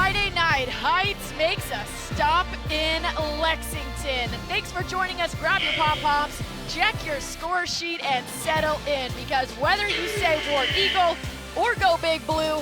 Friday night, Heights makes a stop in Lexington. Thanks for joining us. Grab your pom-poms, check your score sheet, and settle in, because whether you say War Eagle or go Big Blue,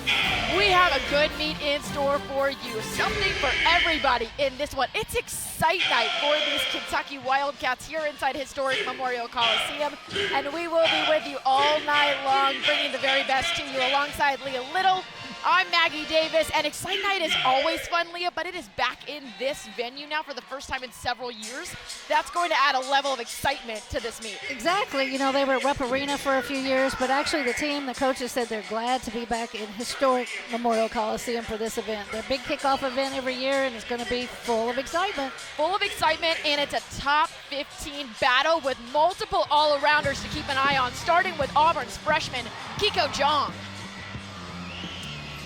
we have a good meet in store for you. Something for everybody in this one. It's Excite Night for these Kentucky Wildcats here inside historic Memorial Coliseum, and we will be with you all night long, bringing the very best to you alongside Leah Little. I'm Maggie Davis, and Excite Night is always fun, Leah, but it is back in this venue now for the first time in several years. That's going to add a level of excitement to this meet. Exactly. You know, they were at Rupp Arena for a few years, but actually the team, the coaches said they're glad to be back in historic Memorial Coliseum for this event. Their big kickoff event every year, and it's going to be full of excitement. Full of excitement, and it's a top 15 battle with multiple all-arounders to keep an eye on, starting with Auburn's freshman, Kiko Jong.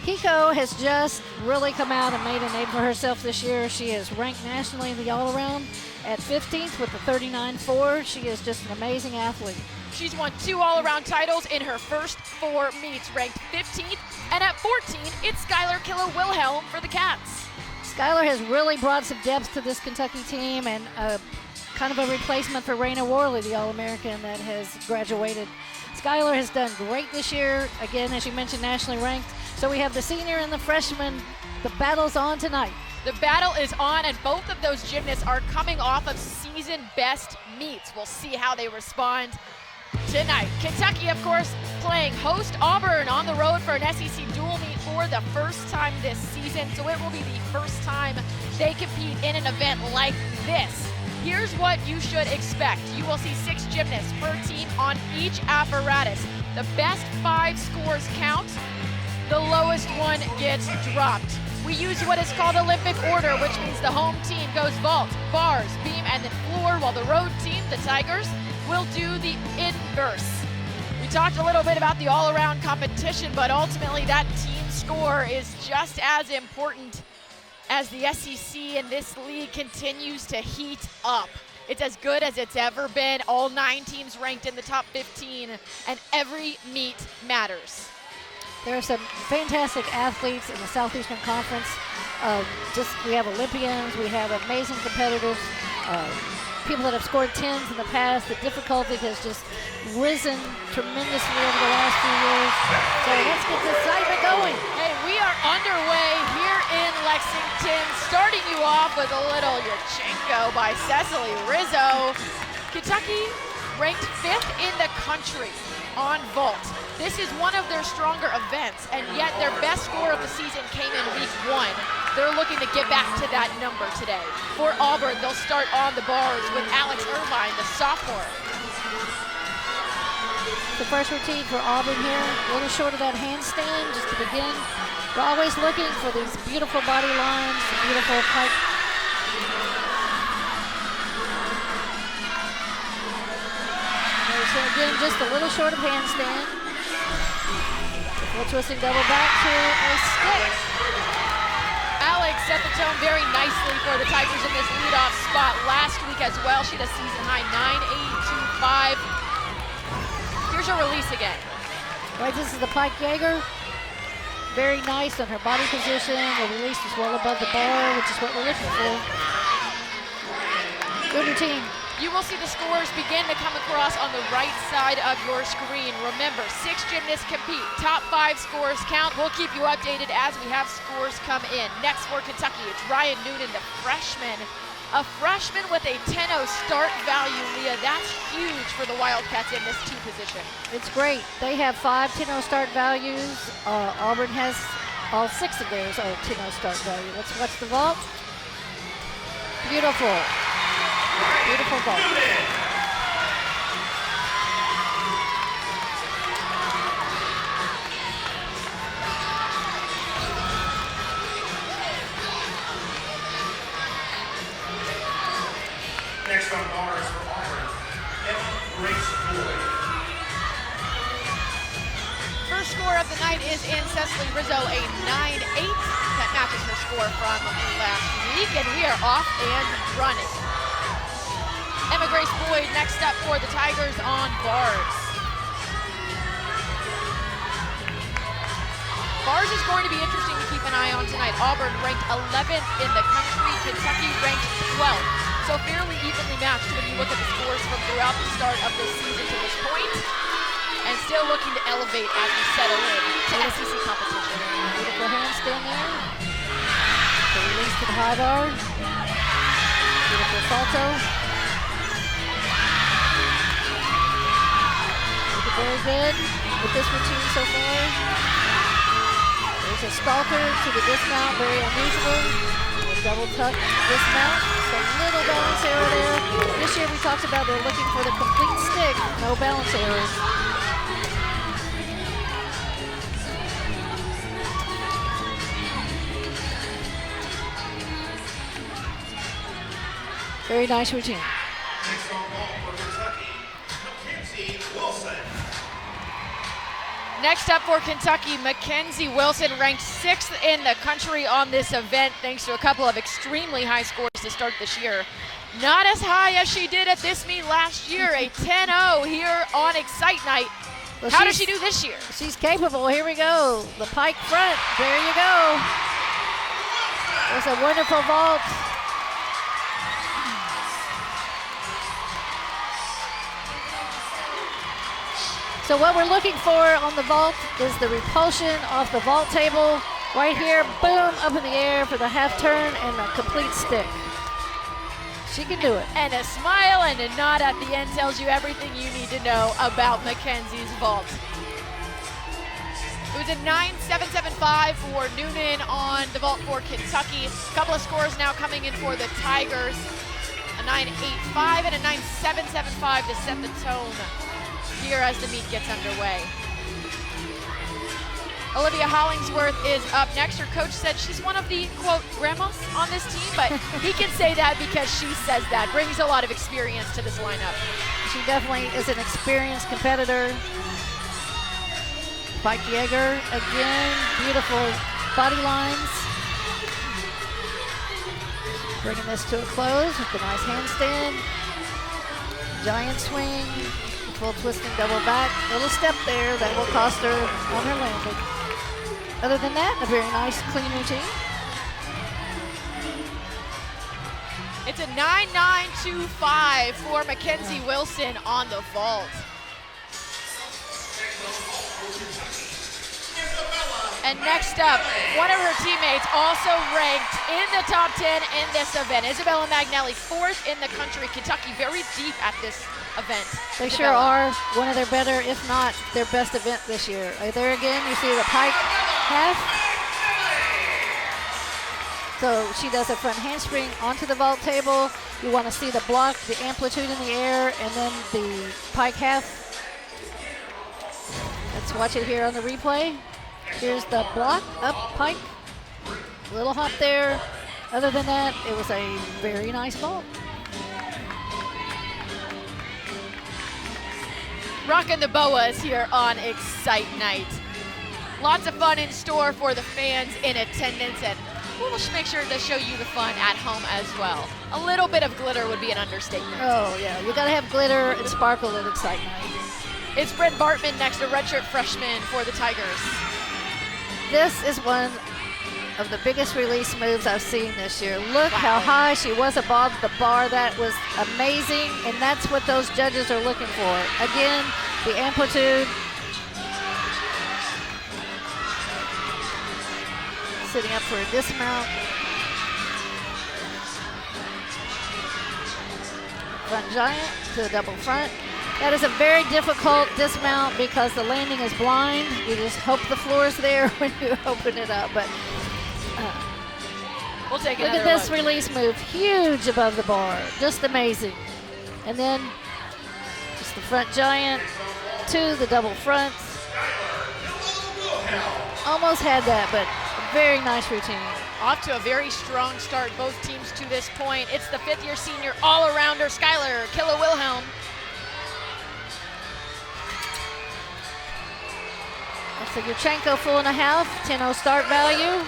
Kiko has just really come out and made a name for herself this year. She is ranked nationally in the all-around at 15th with the 39.4. She is just an amazing athlete. She's won 2 all-around titles in her first 4 meets, ranked 15th, and at 14, it's Skylar Killer-Wilhelm for the Cats. Skylar has really brought some depth to this Kentucky team, and kind of a replacement for Raina Worley, the All-American that has graduated. Skylar has done great this year, again, as you mentioned, nationally ranked. So we have the senior and the freshman. The battle's on tonight. The battle is on, and both of those gymnasts are coming off of season best meets. We'll see how they respond tonight. Kentucky, of course, playing host Auburn on the road for an SEC dual meet for the first time this season. So it will be the first time they compete in an event like this. Here's what you should expect. You will see 6 gymnasts per team on each apparatus. The best 5 scores count. The lowest one gets dropped. We use what is called Olympic order, which means the home team goes vault, bars, beam, and then floor, while the road team, the Tigers, will do the inverse. We talked a little bit about the all-around competition, but ultimately that team score is just as important as the SEC, and this league continues to heat up. It's as good as it's ever been. All 9 teams ranked in the top 15, and every meet matters. There are some fantastic athletes in the Southeastern Conference. We have Olympians, we have amazing competitors, people that have scored 10s in the past. The difficulty has just risen tremendously over the last few years. So let's get this excitement going. Hey, we are underway here in Lexington, starting you off with a little Yurchenko by Cecily Rizzo. Kentucky ranked 5th in the country on vault. This is one of their stronger events, and yet their best score of the season came in week 1. They're looking to get back to that number today. For Auburn, they'll start on the bars with Alex Irvine, the sophomore. The first routine for Auburn here, a little short of that handstand just to begin. We're always looking for these beautiful body lines, beautiful pike. So again, just a little short of handstand. Full twisting double back to a stick. Alex set the tone very nicely for the Tigers in this leadoff spot last week as well. She had a season high 9.825. Here's her release again. Right, this is the Pike Jaeger. Very nice on her body position. The release is well above the bar, which is what we're looking for. Good routine. You will see the scores begin to come across on the right side of your screen. Remember, 6 gymnasts compete. Top 5 scores count. We'll keep you updated as we have scores come in. Next for Kentucky, it's Ryan Noonan, the freshman. A freshman with a 10.0 start value, Leah. That's huge for the Wildcats in this 2 position. It's great. They have 5 10.0 start values. Auburn has all 6 of theirs are 10.0 start value. Let's watch the vault. Beautiful. Beautiful vault. Next on bars for Auburn, Grace Boyd. First score of the night is in Cecily Rizzo, a 9.8. That matches her score from last week, and we are off and running. Emma Grace Boyd next up for the Tigers on bars. Bars is going to be interesting to keep an eye on tonight. Auburn ranked 11th in the country, Kentucky ranked 12th. So fairly evenly matched when you look at the scores from throughout the start of this season to this point, and still looking to elevate as we settle in to SEC competition. Beautiful handstand there. The release to the high bar. Beautiful salto. Looking very good with this routine so far. There's a stalker to the dismount, very unusual. A double tuck dismount. Just a little balance error there. This year we talked about they're looking for the complete stick, no balance errors. Very nice routine. Next on ball for Kentucky, Mackenzie Wilson. Next up for Kentucky, Mackenzie Wilson, ranked 6th in the country on this event, thanks to a couple of extremely high scores to start this year. Not as high as she did at this meet last year, a 10-0 here on Excite Night. Well, how does she do this year? She's capable. Here we go. The pike front. There you go. There's a wonderful vault. So what we're looking for on the vault is the repulsion off the vault table. Right here, boom, up in the air for the half turn and a complete stick. She can do it. And a smile and a nod at the end tells you everything you need to know about Mackenzie's vault. It was a 9.775 for Noonan on the vault for Kentucky. A couple of scores now coming in for the Tigers. A 9.85 and a 9.775 to set the tone here as the meet gets underway. Olivia Hollingsworth is up next. Her coach said she's one of the, quote, grandmas on this team, but he can say that because she says that. Brings a lot of experience to this lineup. She definitely is an experienced competitor. Pike Yeager, again, beautiful body lines. Bringing this to a close with a nice handstand. Giant swing. Full twisting double back. Little step there that will cost her on her landing. Other than that, a very nice, clean routine. It's a 9.925 for Mackenzie Wilson on the vault. And next up, one of her teammates also ranked in the top 10 in this event. Isabella Magnelli, 4th in the country. Kentucky very deep at this event. They sure are. One of their better, if not their best event this year. There again, you see the pike half. So she does a front handspring onto the vault table. You want to see the block, the amplitude in the air, and then the pike half. Let's watch it here on the replay. Here's the block, up, pike. Little hop there. Other than that, it was a very nice vault. Rockin' the boas here on Excite Night. Lots of fun in store for the fans in attendance, and we'll make sure to show you the fun at home as well. A little bit of glitter would be an understatement. Oh yeah, you gotta have glitter and sparkle at Excite Night. It's Brent Bartman next, a redshirt freshman for the Tigers. This is one of the biggest release moves I've seen this year. Look how high she was above the bar. That was amazing, and that's what those judges are looking for. Again, the amplitude. Sitting up for a dismount. Front giant to the double front. That is a very difficult dismount because the landing is blind. You just hope the floor is there when you open it up. But we'll take look at this release move, huge above the bar, just amazing. And then just the front giant to the double front. Almost had that, but a very nice routine. Off to a very strong start, both teams to this point. It's the 5th-year senior all-arounder, Skylar Killa-Wilhelm. So Yurchenko full and a half, 10-0 start value.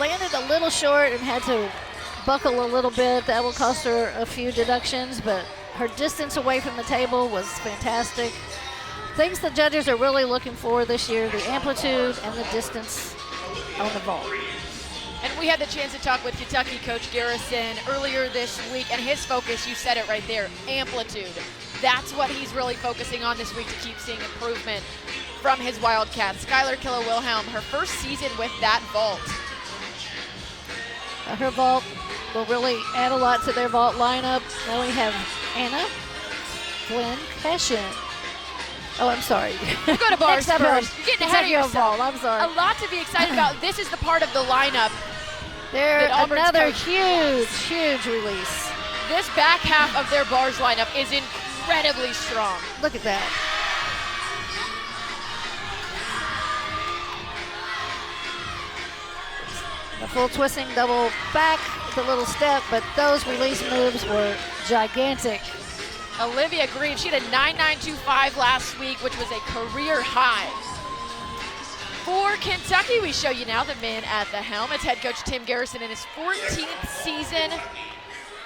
Landed a little short and had to buckle a little bit. That will cost her a few deductions, but her distance away from the table was fantastic. things the judges are really looking for this year, the amplitude and the distance on the vault. And we had the chance to talk with Kentucky coach Garrison earlier this week, and his focus, you said it right there, amplitude. That's what he's really focusing on this week to keep seeing improvement from his Wildcats. Skylar Killer-Wilhelm, her first season with that vault. Her vault will really add a lot to their vault lineup. Now we have Anna Flynn Cashin. Oh, I'm sorry. We'll go to bars Next up, first. You're getting ahead of yourself. Vault. I'm sorry. A lot to be excited about. This is the part of the lineup. They're Auburn's another coach. huge release. This back half of their bars lineup is incredibly strong. Look at that. The full twisting double back with a little step, but those release moves were gigantic. Olivia Grieve, she had a 9.925 last week, which was a career high. For Kentucky, we show you now the man at the helm. It's head coach Tim Garrison in his 14th season.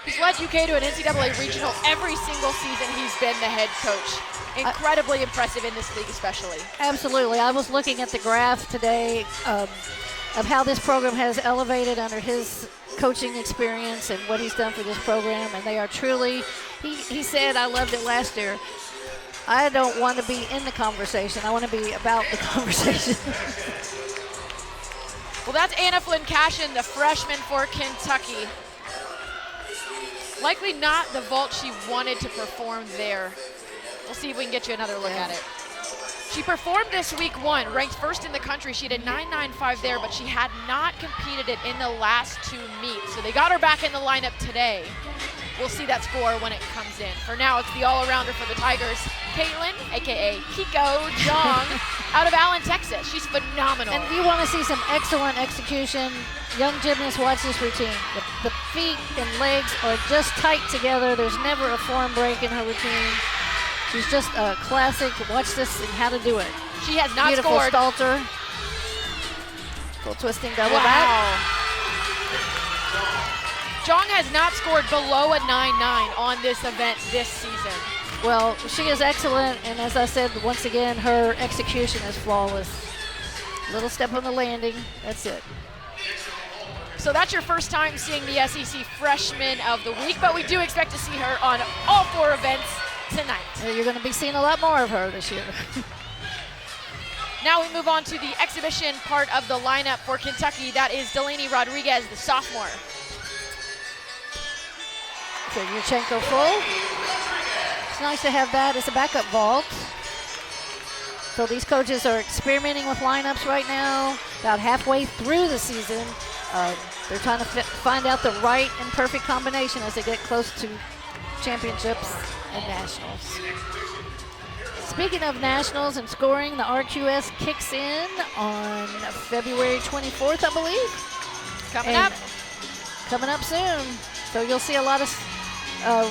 He's led UK to an NCAA regional every single season he's been the head coach. Incredibly impressive in this league especially. Absolutely. I was looking at the graph today of how this program has elevated under his coaching experience and what he's done for this program, and they are truly, he said, I loved it last year, I don't want to be in the conversation. I want to be about the conversation. Well, that's Anna Flynn Cashin, the freshman for Kentucky. Likely not the vault she wanted to perform there. We'll see if we can get you another look at it. She performed this week one, ranked first in the country. She had a 9.95 there, but she had not competed it in the last two meets. So they got her back in the lineup today. We'll see that score when it comes in. For now, it's the all-arounder for the Tigers, Caitlin, AKA Kiko Jong, out of Allen, Texas. She's phenomenal. And if you want to see some excellent execution, young gymnasts, watch this routine. The feet and legs are just tight together. There's never a form break in her routine. She's just a classic. Watch this and how to do it. She has not Beautiful scored. Stalter. Full twisting double back. Jong has not scored below a 9.9 on this event this season. Well, she is excellent, and as I said, once again, her execution is flawless. Little step on the landing, that's it. So that's your first time seeing the SEC Freshman of the Week, but we do expect to see her on all four events tonight. You're going to be seeing a lot more of her this year. Now we move on to the exhibition part of the lineup for Kentucky. That is Delaney Rodriguez, the sophomore. So Yurchenko full. It's nice to have that as a backup vault. So these coaches are experimenting with lineups right now, about halfway through the season. They're trying to find out the right and perfect combination as they get close to championships and nationals. Speaking of nationals and scoring, the RQS kicks in on February 24th, I believe. Coming up soon. So you'll see a lot of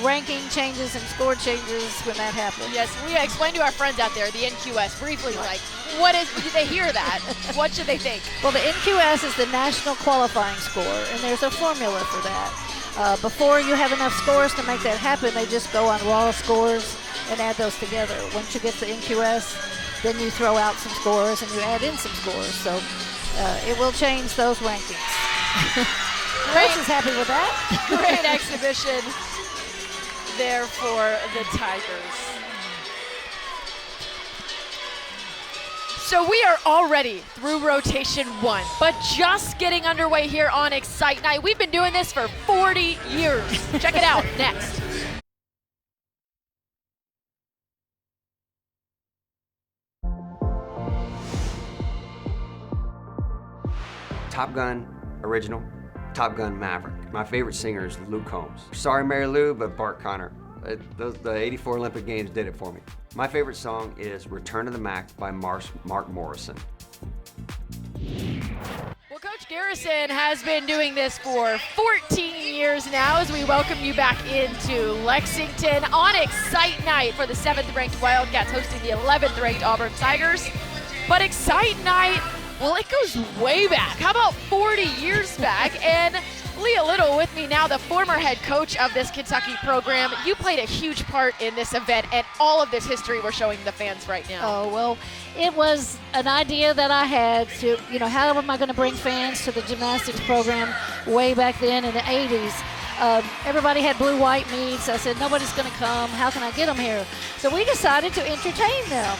ranking changes and score changes when that happens. Yes, we explained to our friends out there, the NQS, briefly, like, did they hear that? What should they think? Well, the NQS is the national qualifying score, and there's a formula for that. Before you have enough scores to make that happen, they just go on raw scores and add those together. Once you get the NQS, then you throw out some scores and you add in some scores. So it will change those rankings. Grace is happy with that. Great exhibition there for the Tigers. So we are already through rotation one, but just getting underway here on Excite Night. We've been doing this for 40 years. Check it out next. Top Gun original, Top Gun Maverick. My favorite singer is Luke Combs. Sorry, Mary Lou, but Bart Connor. The 84 Olympic Games did it for me. My favorite song is Return to the Mac by Mark Morrison. Well, Coach Garrison has been doing this for 14 years now as we welcome you back into Lexington on Excite Night for the 7th ranked Wildcats hosting the 11th ranked Auburn Tigers. But Excite Night, well, it goes way back. How about 40 years back? And Leah Little with me now, the former head coach of this Kentucky program. You played a huge part in this event and all of this history we're showing the fans right now. Oh, well, it was an idea that I had to, how am I going to bring fans to the gymnastics program way back then in the 80s? Everybody had blue-white meets. I said, nobody's going to come. How can I get them here? So we decided to entertain them.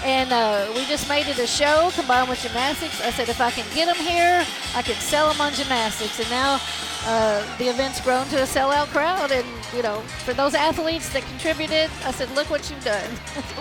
And we just made it a show combined with gymnastics. I said, if I can get them here, I can sell them on gymnastics. And now the event's grown to a sellout crowd. And, for those athletes that contributed, I said, look what you've done.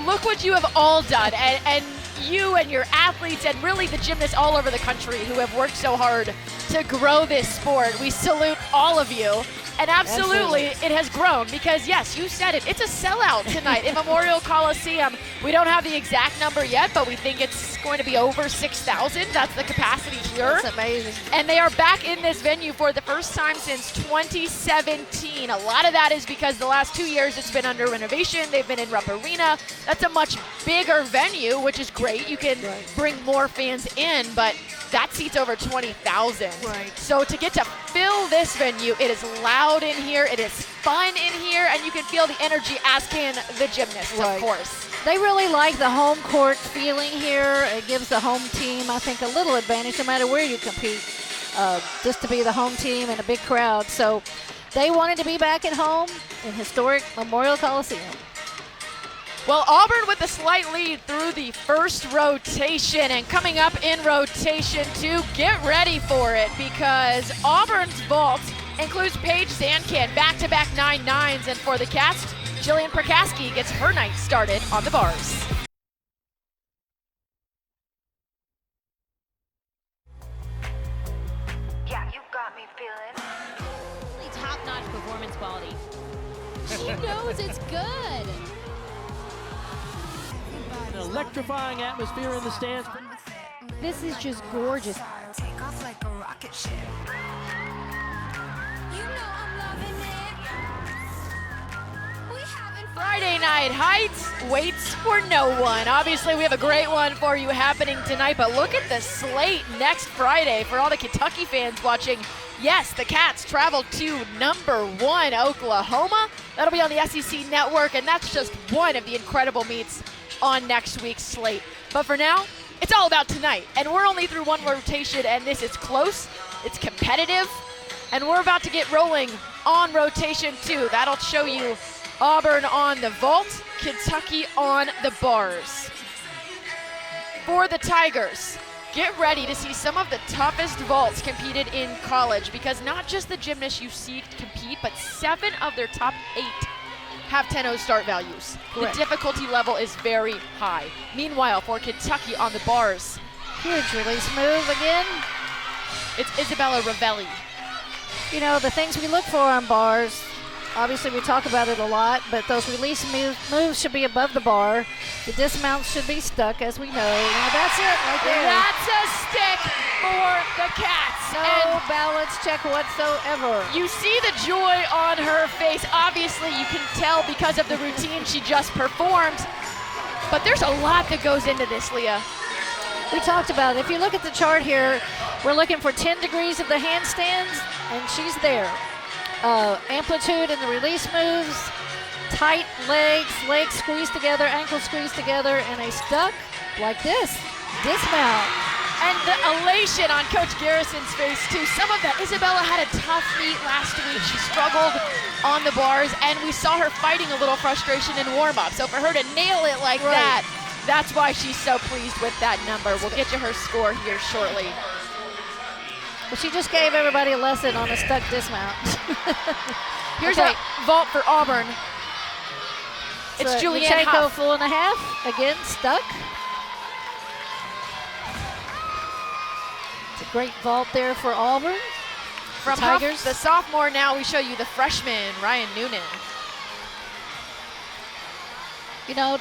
Look what you have all done. And you and your athletes and really the gymnasts all over the country who have worked so hard to grow this sport. We salute all of you. And absolutely, it has grown because, yes, you said it. It's a sellout tonight in Memorial Coliseum. We don't have the exact number yet, but we think it's going to be over 6,000. That's the capacity here. That's amazing. And they are back in this venue for the first time since 2017. A lot of that is because the last 2 years it's been under renovation. They've been in Rupp Arena. That's a much bigger venue, which is great. You can bring more fans in, but that seats over 20,000. Right. So to get to fill this venue, it is loud in here, it is fun in here, and you can feel the energy, as can the gymnasts, of course. They really like the home court feeling here. It gives the home team, I think, a little advantage no matter where you compete, just to be the home team and a big crowd. So they wanted to be back at home in historic Memorial Coliseum. Well, Auburn with a slight lead through the first rotation, and coming up in rotation 2, get ready for it because Auburn's vault includes Paige Zancan, back-to-back 9-9s, and for the Cats, Jillian Prakaski gets her night started on the bars. Yeah, you got me feeling. Top-notch performance quality. She knows it's good. An electrifying atmosphere in the stands. This is just gorgeous. Take off like a rocket ship. You know I'm loving it. We having fun. Friday Night Heights waits for no one. Obviously, we have a great one for you happening tonight, but look at the slate next Friday for all the Kentucky fans watching. Yes, the Cats travel to #1 Oklahoma. That'll be on the SEC Network, and that's just one of the incredible meets on next week's slate. But for now, it's all about tonight, and we're only through one rotation, and this is close, it's competitive, and we're about to get rolling on rotation 2. That'll show you Auburn on the vault, Kentucky on the bars. For the Tigers, get ready to see some of the toughest vaults competed in college, because not just the gymnasts you see compete, but 7 of their top 8 have 10-0 start values. Correct. The difficulty level is very high. Meanwhile, for Kentucky on the bars, Huge release move again. it's Isabella Ravelli. The things we look for on bars, obviously we talk about it a lot, but those release moves should be above the bar. The dismounts should be stuck, as we know. That's it right there. That's a stick for the Cats. No balance check whatsoever. You see the joy on her face. Obviously, you can tell because of the routine she just performed. But there's a lot that goes into this, Leah. We talked about it. If you look at the chart here, we're looking for 10 degrees of the handstands, and she's there. Amplitude in the release moves, tight legs squeezed together, ankles squeezed together, and a stuck like this, dismount. And the elation on Coach Garrison's face, too. Some of that. Isabella had a tough meet last week. She struggled on the bars, and we saw her fighting a little frustration in warm-up. So for her to nail it like that, that's why she's so pleased with that number. We'll get you her score here shortly. But she just gave everybody a lesson on a stuck dismount. Here's a vault for Auburn. It's So Julianne Yachenko, Huff. 4.5, again, stuck. It's a great vault there for Auburn. From Tigers. Huff, the sophomore, now we show you the freshman, Ryan Noonan.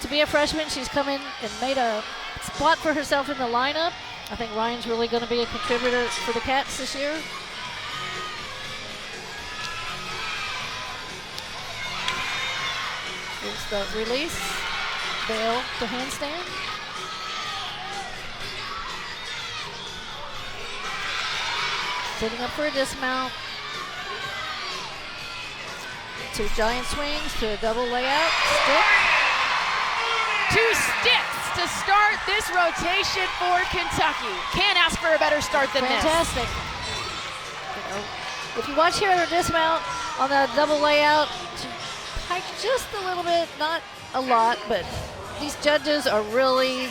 To be a freshman, she's come in and made a spot for herself in the lineup. I think Ryan's really going to be a contributor for the Cats this year. Here's the release, bail to handstand. Sitting up for a dismount. 2 giant swings to a double layout. Stick. 2 sticks to start this rotation for Kentucky. Can't ask for a better start than Fantastic. You know, if you watch here her dismount on the double layout, she hiked just a little bit, not a lot, but these judges are really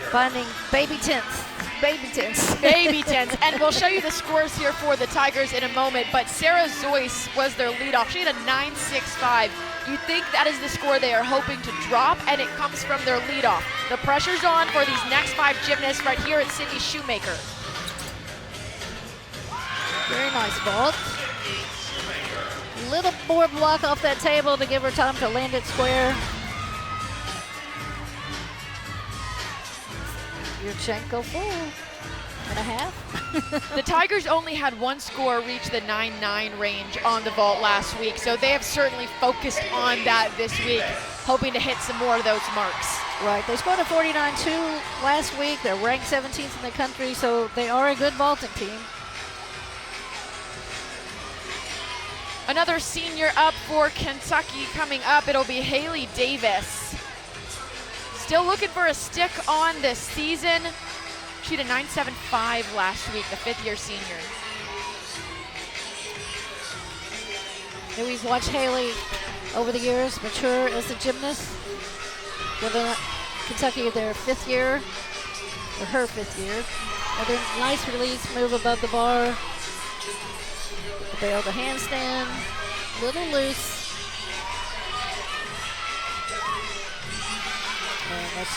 finding baby tints. Baby tints. Baby tints. And we'll show you the scores here for the Tigers in a moment, but Sarah Zoyce was their leadoff. She had a 9.65. You think that is the score they are hoping to drop, and it comes from their leadoff. The pressure's on for these next 5 gymnasts right here at Sydney Shoemaker. Very nice vault. Little more block off that table to give her time to land it square. Yurchenko 4.5. The Tigers only had 1 score reach the 9-9 range on the vault last week, so they have certainly focused on that this week, hoping to hit some more of those marks. Right, they scored a 49.2 last week. They're ranked 17th in the country, so they are a good vaulting team. Another senior up for Kentucky coming up. It'll be Haley Davis. Still looking for a stick on this season. She had a 9.75 last week, the 5th-year senior. And we've watched Haley over the years mature as a gymnast. Giving Kentucky their 5th year, or her 5th year. And then nice release, move above the bar. Bail the handstand, little loose. And let's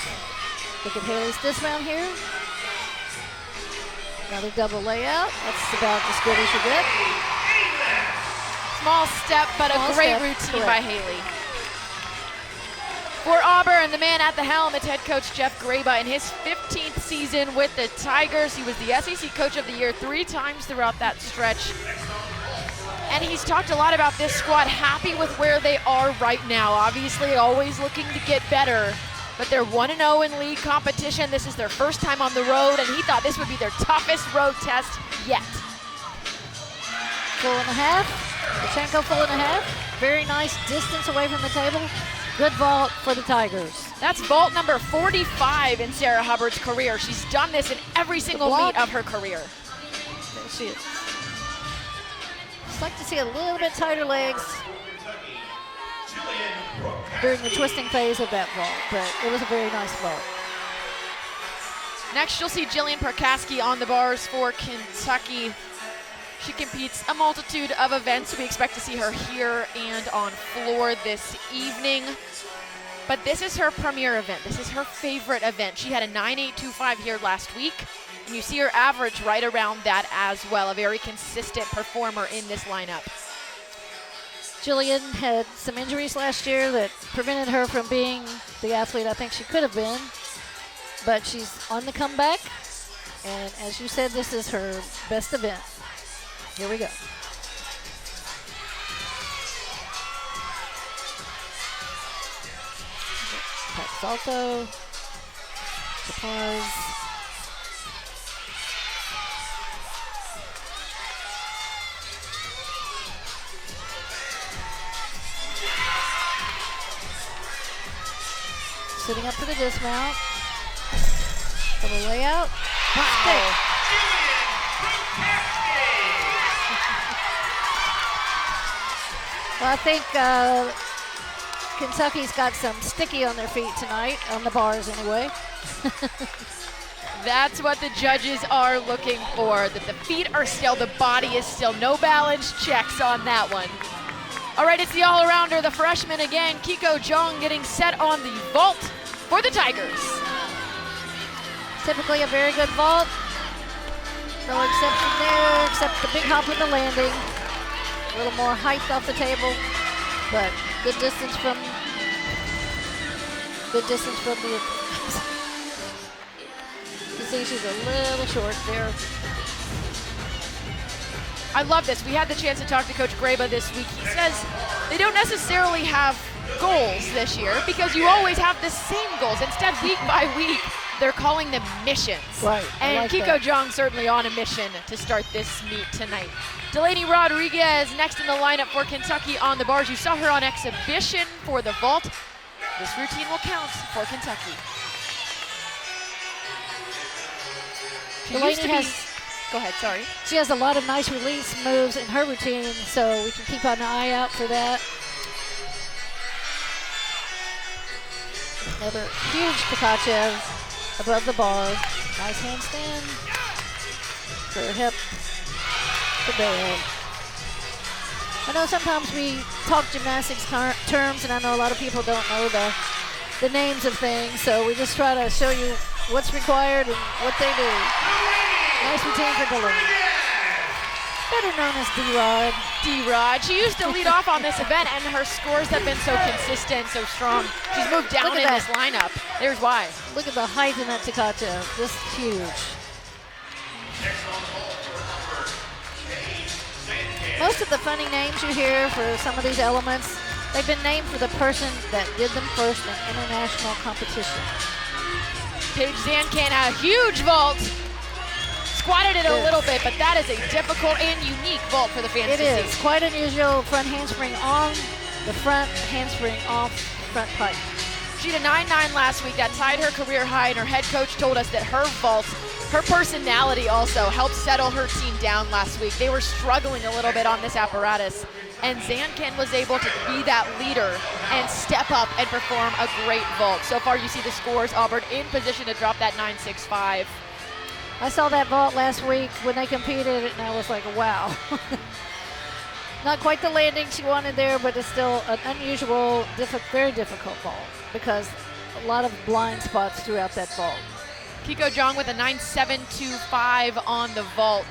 look at Haley's dismount here. Another double layout. That's about as good as you get. Small step, but Small a great step, routine correct. by Haley. For Auburn, the man at the helm, it's head coach Jeff Graba in his 15th season with the Tigers. He was the SEC Coach of the Year 3 times throughout that stretch. And he's talked a lot about this squad, happy with where they are right now. Obviously, always looking to get better, but they're 1-0 in league competition. This is their first time on the road, and he thought this would be their toughest road test yet. 4.5. Yurchenko 4.5. Very nice distance away from the table. Good vault for the Tigers. That's vault number 45 in Sarah Hubbard's career. She's done this in every single block. meet of her career. There she is. Just like to see a little bit tighter legs during the twisting phase of that vault, but it was a very nice vault. Next, you'll see Jillian Perkaski on the bars for Kentucky. She competes a multitude of events. We expect to see her here and on floor this evening. But this is her premier event. This is her favorite event. She had a 9.825 here last week, and you see her average right around that as well. A very consistent performer in this lineup. Jillian had some injuries last year that prevented her from being the athlete I think she could have been, but she's on the comeback, and as you said, this is her best event. Here we go. Pat salto, pause. Sitting up for the dismount. Double layout. Stick. Well, I think Kentucky's got some sticky on their feet tonight, on the bars anyway. That's what the judges are looking for, that the feet are still, the body is still. No balance checks on that one. All right, it's the all-arounder, the freshman again, Kiko Jong getting set on the vault for the Tigers. Typically a very good vault. No exception there, except the big hop in the landing. A little more height off the table, but good distance from the. You see, she's a little short there. I love this. We had the chance to talk to Coach Graba this week. He says they don't necessarily have goals this year because you always have the same goals. Instead, week by week, they're calling them missions. Right, I And like Kiko that. Jong certainly on a mission to start this meet tonight. Delaney Rodriguez next in the lineup for Kentucky on the bars. You saw her on exhibition for the vault. This routine will count for Kentucky. She Delaney used to has- be, go ahead, sorry. She has a lot of nice release moves in her routine, so we can keep an eye out for that. Another huge Tkachev above the bar. Nice handstand. For her hip. The bell. I know sometimes we talk gymnastics terms, and I know a lot of people don't know the names of things, so we just try to show you what's required and what they do. Nice routine for Delaney. Better known as D-Rod. D-Rod. She used to lead off on this event, and her scores have been so consistent, so strong. She's moved down Look in at this that. lineup. There's why. Look at the height in that Tkachev. Just huge. Most of the funny names you hear for some of these elements, they've been named for the person that did them first in international competition. Paige Zancan, a huge vault. Squatted it a Yes. little bit, but that is a difficult and unique vault for the fans It to is see. quite unusual. Front handspring on, the front handspring off, front pike. She did 9-9 last week. That tied her career high, and her head coach told us that her vault, her personality also helped settle her team down last week. They were struggling a little bit on this apparatus, and Zancan was able to be that leader and step up and perform a great vault. So far, you see the scores. Auburn in position to drop that 9-6-5. I saw that vault last week when they competed, and I was like, wow. Not quite the landing she wanted there, but it's still an unusual, very difficult vault because a lot of blind spots throughout that vault. Kiko Jong with a 9-7-2-5 on the vault.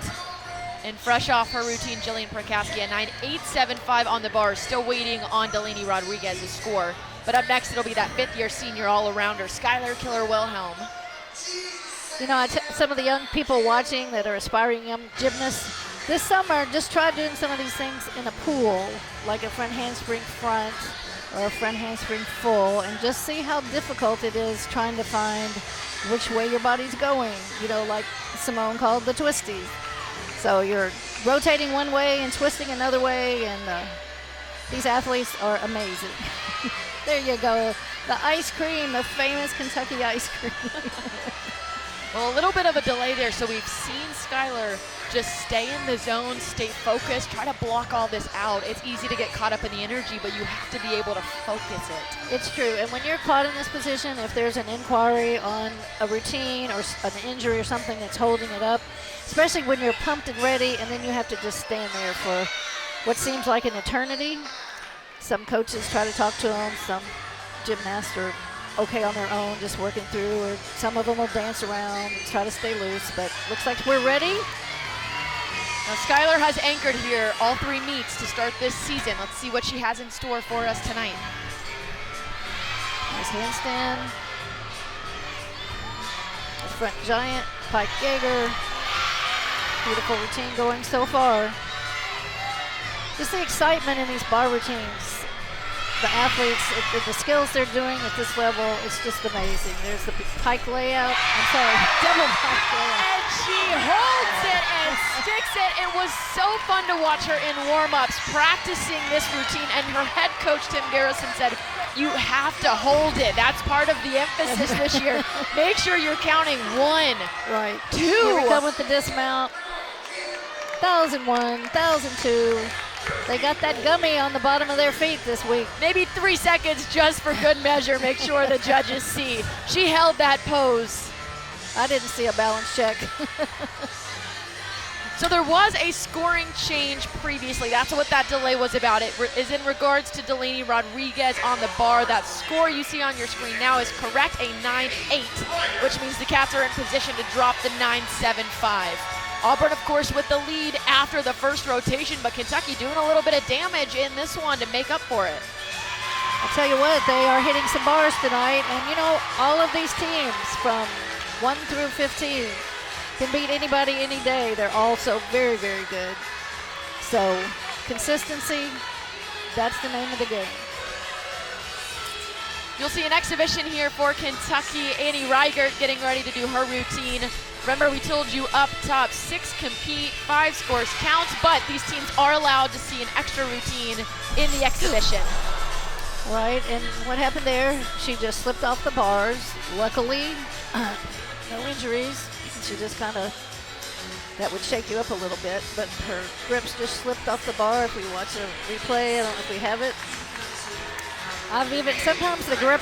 And fresh off her routine, Jillian Prakaski, a 9-8-7-5 on the bars. Still waiting on Delaney Rodriguez's score. But up next, it'll be that fifth-year senior all-arounder, Skylar Killer-Wilhelm. You know, some of the young people watching that are aspiring young gymnasts, this summer, just try doing some of these things in a pool, like a front handspring front or a front handspring full, and just see how difficult it is trying to find which way your body's going, you know, like Simone called the twisties. So you're rotating one way and twisting another way, and these athletes are amazing. There you go, the ice cream, the famous Kentucky ice cream. Well, a little bit of a delay there, so we've seen Skylar just stay in the zone, stay focused, try to block all this out. It's easy to get caught up in the energy, but you have to be able to focus it. It's true, and when you're caught in this position, if there's an inquiry on a routine or an injury or something that's holding it up, especially when you're pumped and ready, and then you have to just stand there for what seems like an eternity. Some coaches try to talk to them, some gymnasts are okay on their own, just working through, or some of them will dance around and try to stay loose, but looks like we're ready. Now, Skylar has anchored here all three meets to start this season. Let's see what she has in store for us tonight. Nice handstand. The front giant, pike Jaeger. Beautiful routine going so far. Just the excitement in these bar routines. The athletes, the skills they're doing at this level, it's just amazing. There's the pike layout. I'm sorry, double pike layout. And she holds it and sticks it. It was so fun to watch her in warm-ups practicing this routine, and her head coach, Tim Garrison, said, you have to hold it. That's part of the emphasis this year. Make sure you're counting 1, Right. 2. Here we come with the dismount. 1,001, 1,002. They got that gummy on the bottom of their feet this week. Maybe 3 seconds just for good measure. Make sure the judges see. She held that pose. I didn't see a balance check. So there was a scoring change previously. That's what that delay was about. It is in regards to Delaney Rodriguez on the bar. That score you see on your screen now is correct, a 9-8, which means the Cats are in position to drop the 9-7-5. Auburn, of course, with the lead after the first rotation, but Kentucky doing a little bit of damage in this one to make up for it. I'll tell you what, they are hitting some bars tonight, and you know, all of these teams from 1 through 15 can beat anybody any day. They're all so very, very good. So, consistency, that's the name of the game. You'll see an exhibition here for Kentucky. Annie Reigert getting ready to do her routine. Remember, we told you up top, 6 compete, 5 scores counts, but these teams are allowed to see an extra routine in the exhibition. Right, and what happened there, she just slipped off the bars. Luckily, no injuries. She just kind of, that would shake you up a little bit, but her grips just slipped off the bar. If we watch a replay, I don't know if we have it. Sometimes the grip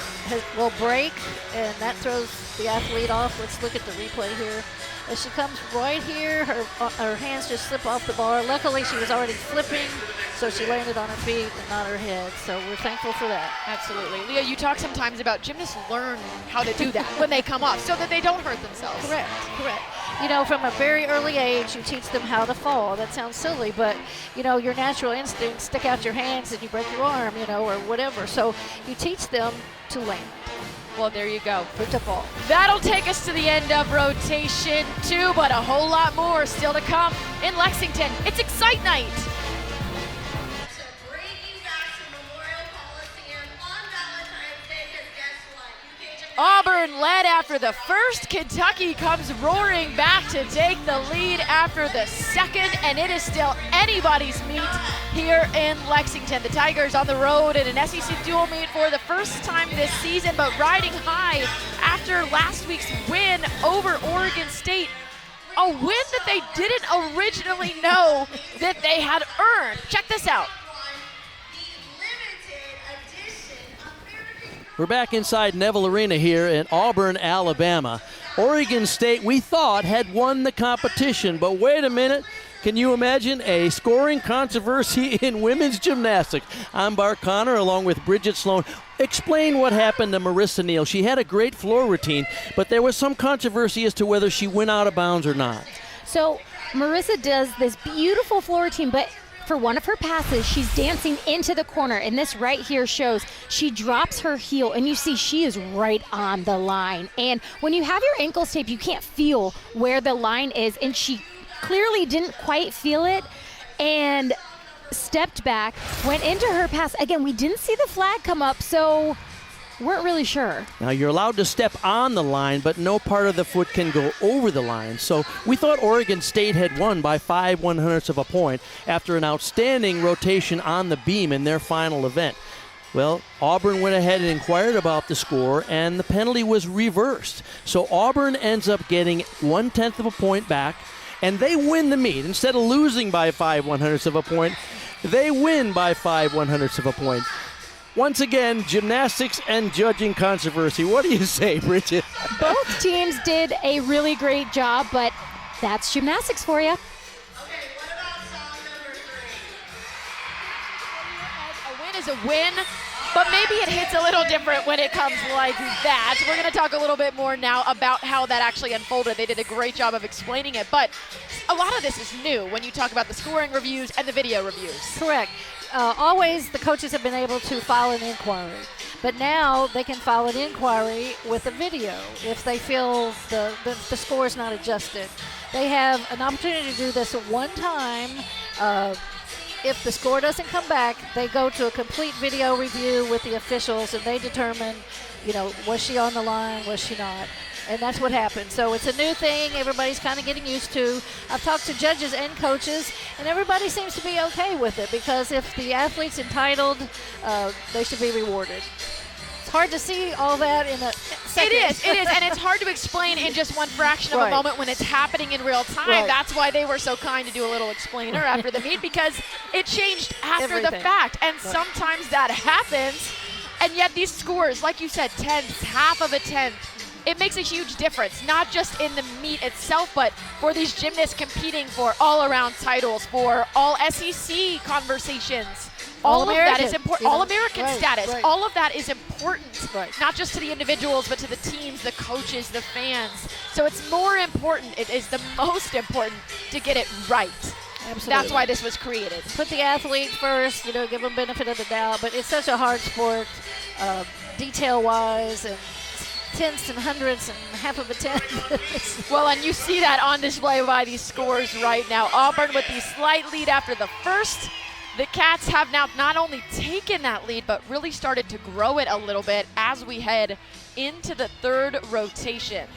will break, and that throws the athlete off. Let's look at the replay here. As she comes right here, her hands just slip off the bar. Luckily, she was already flipping, so she landed on her feet and not her head. So we're thankful for that. Absolutely. Leah, you talk sometimes about gymnasts learn how to do that when they come off so that they don't hurt themselves. Correct. You know, from a very early age, you teach them how to fall. That sounds silly, but, you know, your natural instinct, stick out your hands and you break your arm, you know, or whatever. So you teach them to land. Well, there you go. For to fall. That'll take us to the end of rotation 2, but a whole lot more still to come in Lexington. It's Excite Night. To bring you back to Memorial Coliseum on Valentine's Day, 'cause guess what? You can't just Auburn led after the first. Kentucky comes roaring back to take the lead after the second, and it is still anybody's meet here in Lexington. The Tigers on the road in an SEC dual meet for the first time this season, but riding high after last week's win over Oregon State. A win that they didn't originally know that they had earned. Check this out. the limited edition of We're back inside Neville Arena here in Auburn, Alabama. Oregon State, we thought, had won the competition, but wait a minute. Can you imagine a scoring controversy in women's gymnastics? I'm Bart Connor along with Bridget Sloan. Explain what happened to Marissa Neal. She had a great floor routine, but there was some controversy as to whether she went out of bounds or not. So Marissa does this beautiful floor routine, but for one of her passes, she's dancing into the corner, and this right here shows she drops her heel, and you see she is right on the line. And when you have your ankles taped, you can't feel where the line is, and she clearly didn't quite feel it and stepped back, went into her pass. Again, we didn't see the flag come up, so weren't really sure. Now, you're allowed to step on the line, but no part of the foot can go over the line. So we thought Oregon State had won by 5/100ths of a point after an outstanding rotation on the beam in their final event. Well, Auburn went ahead and inquired about the score, and the penalty was reversed. So Auburn ends up getting 1/10 of a point back, and they win the meet. Instead of losing by 5/100ths of a point, they win by 5/100ths of a point. Once again, gymnastics and judging controversy. What do you say, Bridget? Both teams did a really great job, but that's gymnastics for you. Okay, what about song number 3? A win is a win, but maybe it hits a little different when it comes like that. We're going to talk a little bit more now about how that actually unfolded. They did a great job of explaining it, but a lot of this is new when you talk about the scoring reviews and the video reviews. Correct. Always the coaches have been able to file an inquiry, but now they can file an inquiry with a video if they feel the score is not adjusted. They have an opportunity to do this at one time. If the score doesn't come back, they go to a complete video review with the officials, and they determine, you know, was she on the line, was she not? And that's what happened. So it's a new thing everybody's kind of getting used to. I've talked to judges and coaches, and everybody seems to be okay with it, because if the athlete's entitled, they should be rewarded. It's hard to see all that in a second. It is, and it's hard to explain in just one fraction of a Right. moment when it's happening in real time. Right. That's why they were so kind to do a little explainer after the meet, because it changed after the Everything. fact, and sometimes that happens, and yet these scores, like you said, tenths, half of a tenth, it makes a huge difference, not just in the meet itself, but for these gymnasts competing for all-around titles, for all SEC conversations. All of that All-American, is important. you know? All-American Right, status. right. All of that is important, Right. not just to the individuals, but to the teams, the coaches, the fans. So it's more important. It is the most important to get it right. Absolutely. That's why this was created. Put the athlete first, you know, give them benefit of the doubt, but it's such a hard sport, detail-wise, and tenths and hundredths and half of a tenth. Well, and you see that on display by these scores right now. Auburn with the slight lead after the first. The Cats have now not only taken that lead, but really started to grow it a little bit as we head into the third rotation.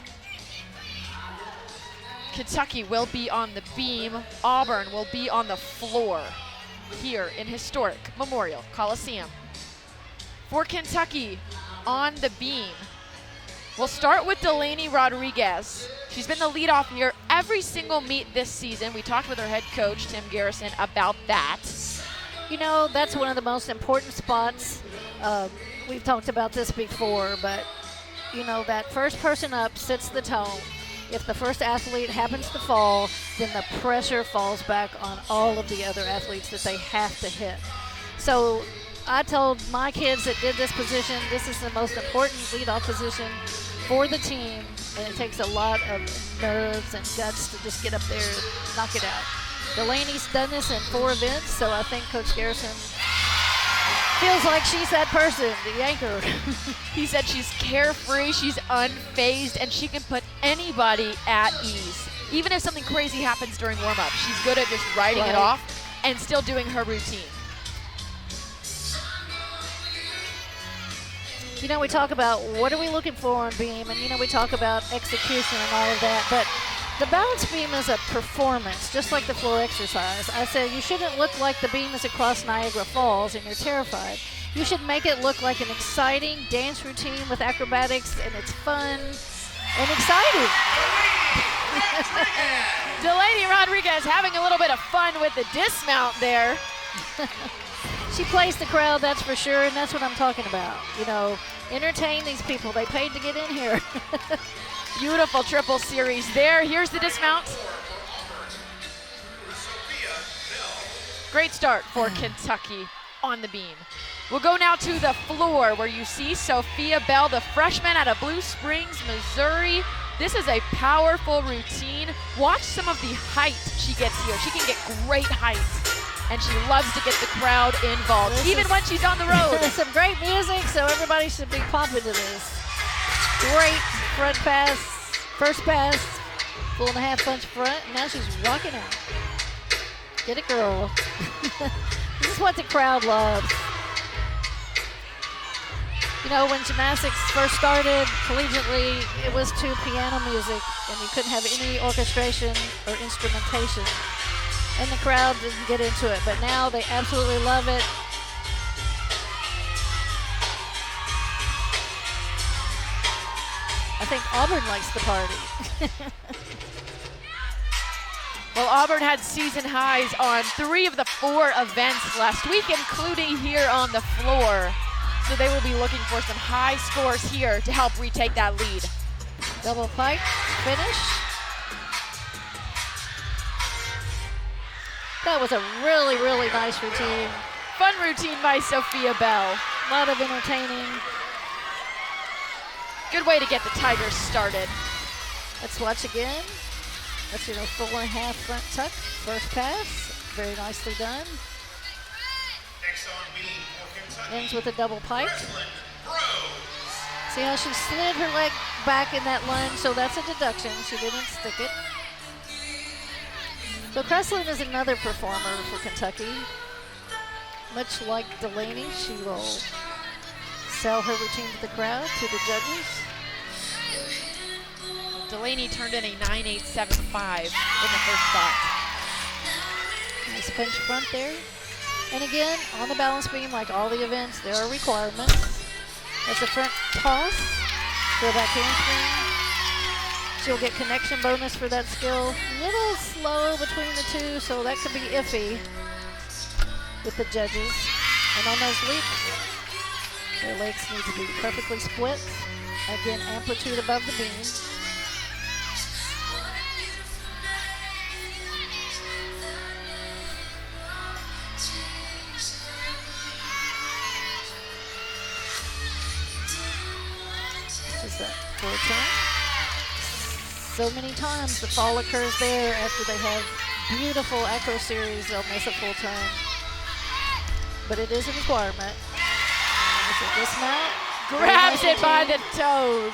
Kentucky will be on the beam. Auburn will be on the floor here in historic Memorial Coliseum. For Kentucky, on the beam, we'll start with Delaney Rodriguez. She's been the leadoff here every single meet this season. We talked with her head coach, Tim Garrison, about that. You know, that's one of the most important spots. We've talked about this before, but, you know, that first person up sets the tone. If the first athlete happens to fall, then the pressure falls back on all of the other athletes that they have to hit. So I told my kids that did this position, this is the most important leadoff position for the team, and it takes a lot of nerves and guts to just get up there and knock it out. Delaney's done this in 4 events, so I think Coach Garrison feels like she's that person, the anchor. He said she's carefree, she's unfazed, and she can put anybody at ease. Even if something crazy happens during warm-up, she's good at just riding it off and still doing her routine. You know, we talk about what are we looking for on beam, and, you know, we talk about execution and all of that, but the balance beam is a performance, just like the floor exercise. I said you shouldn't look like the beam is across Niagara Falls and you're terrified. You should make it look like an exciting dance routine with acrobatics, and it's fun and exciting. Delaney Rodriguez having a little bit of fun with the dismount there. She plays the crowd, that's for sure, and that's what I'm talking about. You know, entertain these people. They paid to get in here. Beautiful triple series there. Here's the dismount. Great start for Kentucky on the beam. We'll go now to the floor where you see Sophia Bell, the freshman out of Blue Springs, Missouri. This is a powerful routine. Watch some of the height she gets here. She can get great height, and she loves to get the crowd involved, even when she's on the road. Some great music, so everybody should be pumping to this. Great front pass, first pass, 4.5 punch front, and now she's rocking out. Get it, girl. This is what the crowd loves. You know, when gymnastics first started collegiately, it was to piano music, and you couldn't have any orchestration or instrumentation, and the crowd didn't get into it, but now they absolutely love it. I think Auburn likes the party. Well, Auburn had season highs on 3 of the 4 events last week, including here on the floor. So they will be looking for some high scores here to help retake that lead. Double pike, finish. That was a really, really nice routine. Fun routine by Sophia Bell. A lot of entertaining. Good way to get the Tigers started. Let's watch again. That's, you know, 4.5 front tuck, first pass. Very nicely done. Next on beam for Kentucky. Ends with a double pike. Breslin Rose. See how she slid her leg back in that lunge, so that's a deduction. She didn't stick it. So Kreslin is another performer for Kentucky. Much like Delaney, she will sell her routine to the crowd, to the judges. Delaney turned in a 9.875 in the first spot. Nice punch front there. And again, on the balance beam, like all the events, there are requirements. That's a front toss for that handspring. She'll get connection bonus for that skill. A little slow between the two, so that could be iffy with the judges. And on those leaps, their legs need to be perfectly split. Again, amplitude above the beam. This is that full turn. So many times the fall occurs there after they have beautiful acro series, they'll miss a full turn. But it is a requirement. It's a dismount. Grabs it by the toes.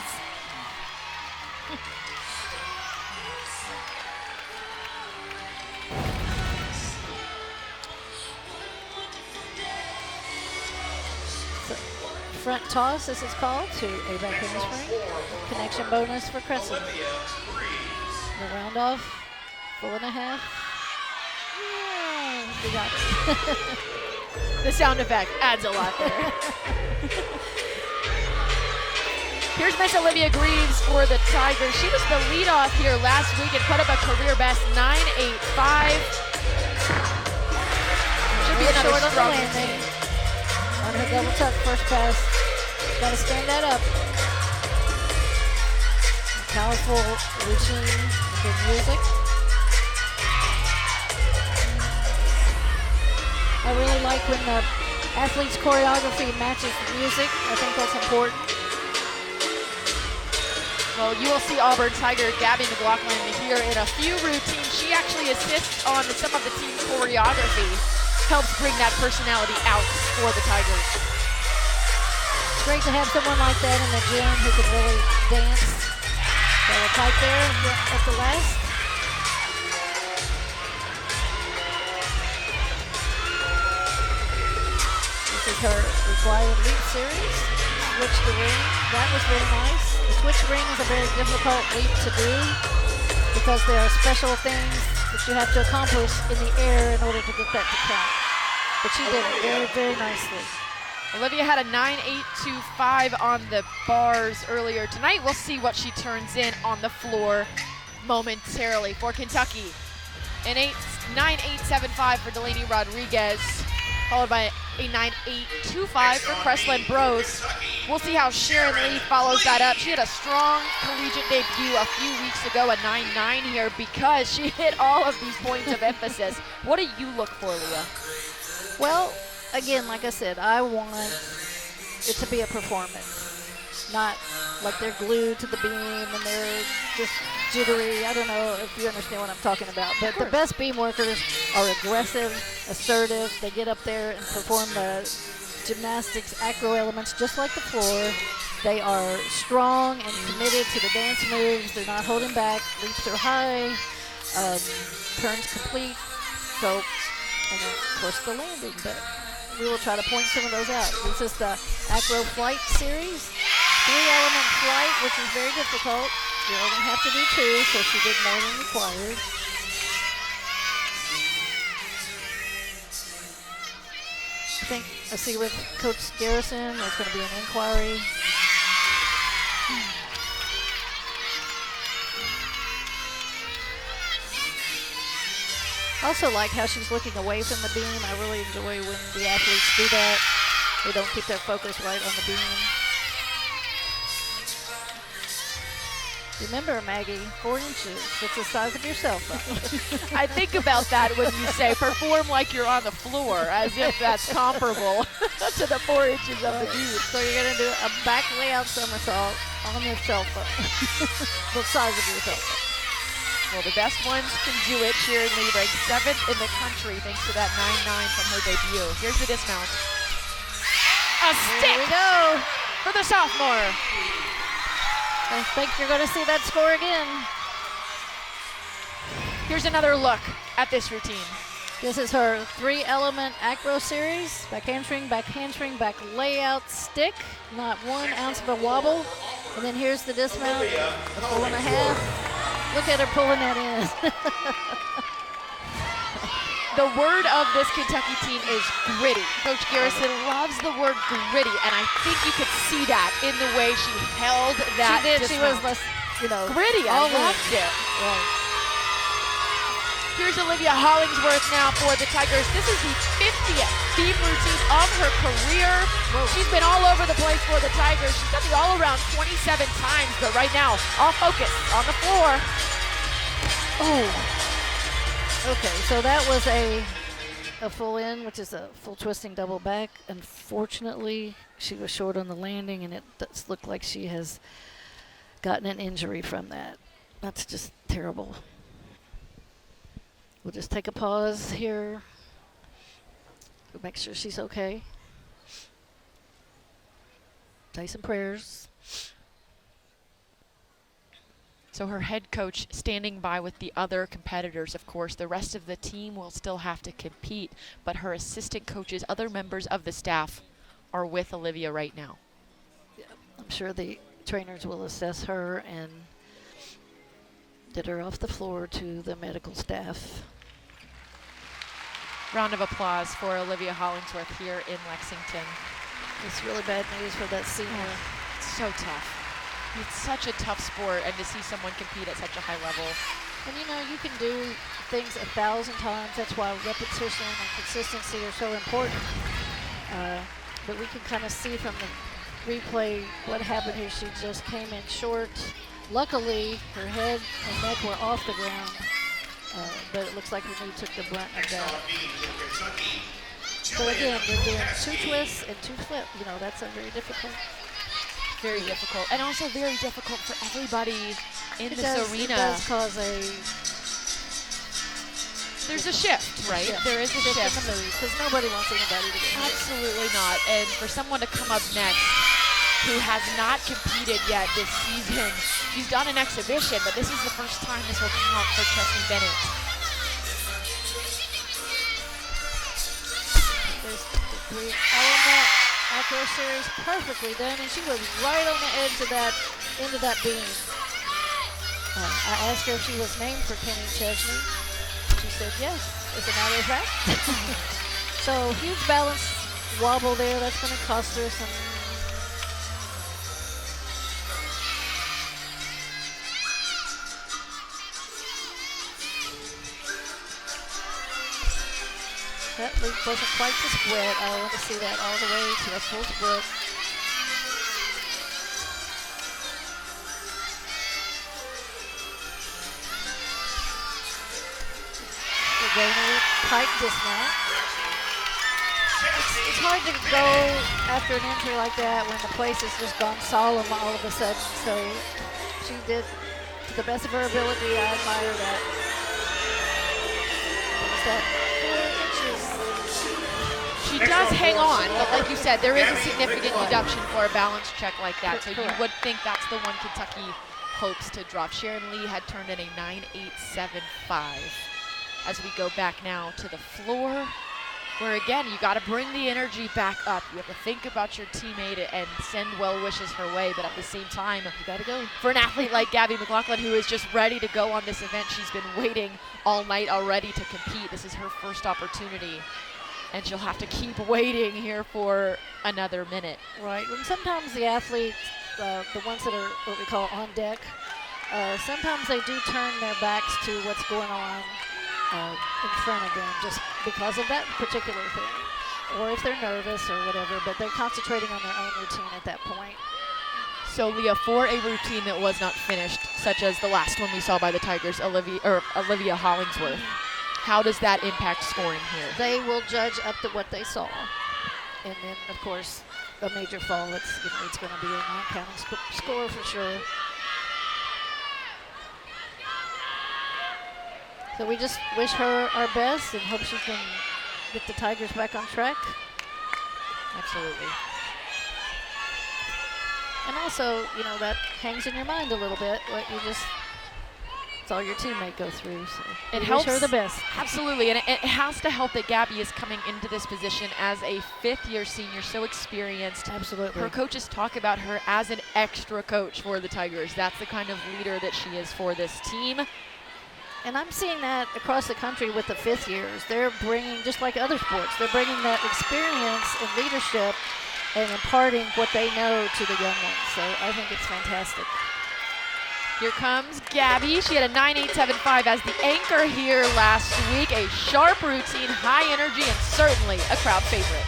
front toss, as it's called, to a back handspring. Connection bonus for Crescent. The round off, 4.5. Yeah, we got it. The sound effect adds a lot there. Here's Miss Olivia Greaves for the Tigers. She was the leadoff here last week and put up a career best 9.85. Should be another short on the strong landing. On her double tuck first pass. Got to stand that up. Powerful routine, good music. I really like when the athlete's choreography matches the music. I think that's important. Well, you will see Auburn Tiger Gabby McLaughlin here in a few routines. She actually assists on some of the team choreography, helps bring that personality out for the Tigers. It's great to have someone like that in the gym who can really dance. Got a tight there at the last. This is her required leap series. Switch the ring. That was really nice. The switch ring is a very difficult leap to do because there are special things that you have to accomplish in the air in order to get that to count. But she did it very, very nicely. Olivia had a 9.825 on the bars earlier tonight. We'll see what she turns in on the floor momentarily for Kentucky. An 9.875 for Delaney Rodriguez, followed by a 9.825 for Creslin Bros. We'll see how Sharon Lee follows that up. She had a strong collegiate debut a few weeks ago, a 9.9 here, because she hit all of these points of emphasis. What do you look for, Leah? Well, again, like I said, I want it to be a performance. Not like they're glued to the beam and they're just jittery. I don't know if you understand what I'm talking about. But the best beam workers are aggressive, assertive. They get up there and perform the gymnastics acro elements just like the floor. They are strong and committed to the dance moves. They're not holding back. Leaps are high. Turns complete. So, and then, of course, the landing. But we will try to point some of those out. This is the acro flight series. 3-element flight, which is very difficult. You only have to do 2, so she did more than required. I see with Coach Garrison, there's going to be an inquiry. I also like how she's looking away from the beam. I really enjoy when the athletes do that. They don't keep their focus right on the beam. Remember, Maggie, 4 inches. It's the size of your cell phone. I think about that when you say perform like you're on the floor, as if that's comparable to the 4 inches of the beam. So you're going to do a back layout somersault on your cell phone. The size of your cell phone. Well, the best ones can do it. Sharon Lee ranked 7th in the country thanks to that 9.9 from her debut. Here's the dismount. A stick Here we go. for the sophomore. I think you're going to see that score again. Here's another look at this routine. This is her 3-element acro series. Back handspring, back layout stick. Not 1 ounce of a wobble. And then here's the dismount, a 4.5. Look at her pulling that in. The word of this Kentucky team is gritty. Coach Garrison loves the word gritty, and I think you could see that in the way she held that. She did. She was dismount. less, Gritty. I loved it. Right. Here's Olivia Hollingsworth now for the Tigers. This is the 50th beam routine of her career. She's been all over the place for the Tigers. She's done the all-around 27 times, but right now, all focus on the floor. Oh. Okay, so that was a full in, which is a full twisting double back. Unfortunately, she was short on the landing, and it does look like she has gotten an injury from that. That's just terrible. We'll just take a pause here. We'll make sure she's okay. Say some prayers. So her head coach standing by with the other competitors, of course. The rest of the team will still have to compete, but her assistant coaches, other members of the staff, are with Olivia right now. I'm sure the trainers will assess her and get her off the floor to the medical staff. Round of applause for Olivia Hollingsworth here in Lexington. It's really bad news for that senior. It's so tough. It's such a tough sport, and to see someone compete at such a high level. And you know, you can do things 1,000 times. That's why repetition and consistency are so important. But we can kind of see from the replay what happened here. She just came in short. Luckily, her head and neck were off the ground. But it looks like her knee took the brunt of that. So again, we're doing 2 twists and 2 flips. You know, that's a very difficult. Very difficult, and also very difficult for everybody in this arena. It does cause there's a shift, right? shift. There is a shift. in the mood, because nobody wants anybody to get hurt. Absolutely not. And for someone to come up next who has not competed yet this season, she's done an exhibition, but this is the first time this will count for Chesney Bennett. There's the 3 element outdoor series, perfectly done, and she was right on the edge of that, into that beam. I asked her if she was named for Kenny Chesney. She said yes, as a matter of fact. So huge balance wobble there. That's going to cost her some. That leap wasn't quite the split. I want to see that all the way to a full split. The Rainer tight dismount. It's hard to go after an injury like that when the place has just gone solemn all of a sudden. So she did to the best of her ability. I admire that. There's that 4 inches. She does hang on, but like you said, there is a significant deduction for a balance check like that. So you would think that's the one Kentucky hopes to drop. Sharon Lee had turned in a 9.875. As we go back now to the floor, where again, you got to bring the energy back up. You have to think about your teammate and send well wishes her way, but at the same time, you got to go. For an athlete like Gabby McLaughlin, who is just ready to go on this event, she's been waiting all night already to compete. This is her first opportunity, and she'll have to keep waiting here for another minute. Right, and sometimes the athletes, the ones that are what we call on deck, sometimes they do turn their backs to what's going on in front of them just because of that particular thing, or if they're nervous or whatever, but they're concentrating on their own routine at that point. So Leah, for a routine that was not finished, such as the last one we saw by the Tigers, Olivia Hollingsworth, how does that impact scoring here? They will judge up to what they saw, and then of course a major fall, it's going to be a non-counting score for sure. So we just wish her our best and hope she can get the Tigers back on track. Absolutely. And also, you know, that hangs in your mind a little bit. What you just saw your teammate go through. So it we helps wish her the best. Absolutely, and it has to help that Gabby is coming into this position as a fifth-year senior, so experienced. Absolutely. Her coaches talk about her as an extra coach for the Tigers. That's the kind of leader that she is for this team. And I'm seeing that across the country with the fifth years. They're bringing, just like other sports, they're bringing that experience and leadership and imparting what they know to the young ones. So I think it's fantastic. Here comes Gabby. She had a 9.875 as the anchor here last week. A sharp routine, high energy, and certainly a crowd favorite.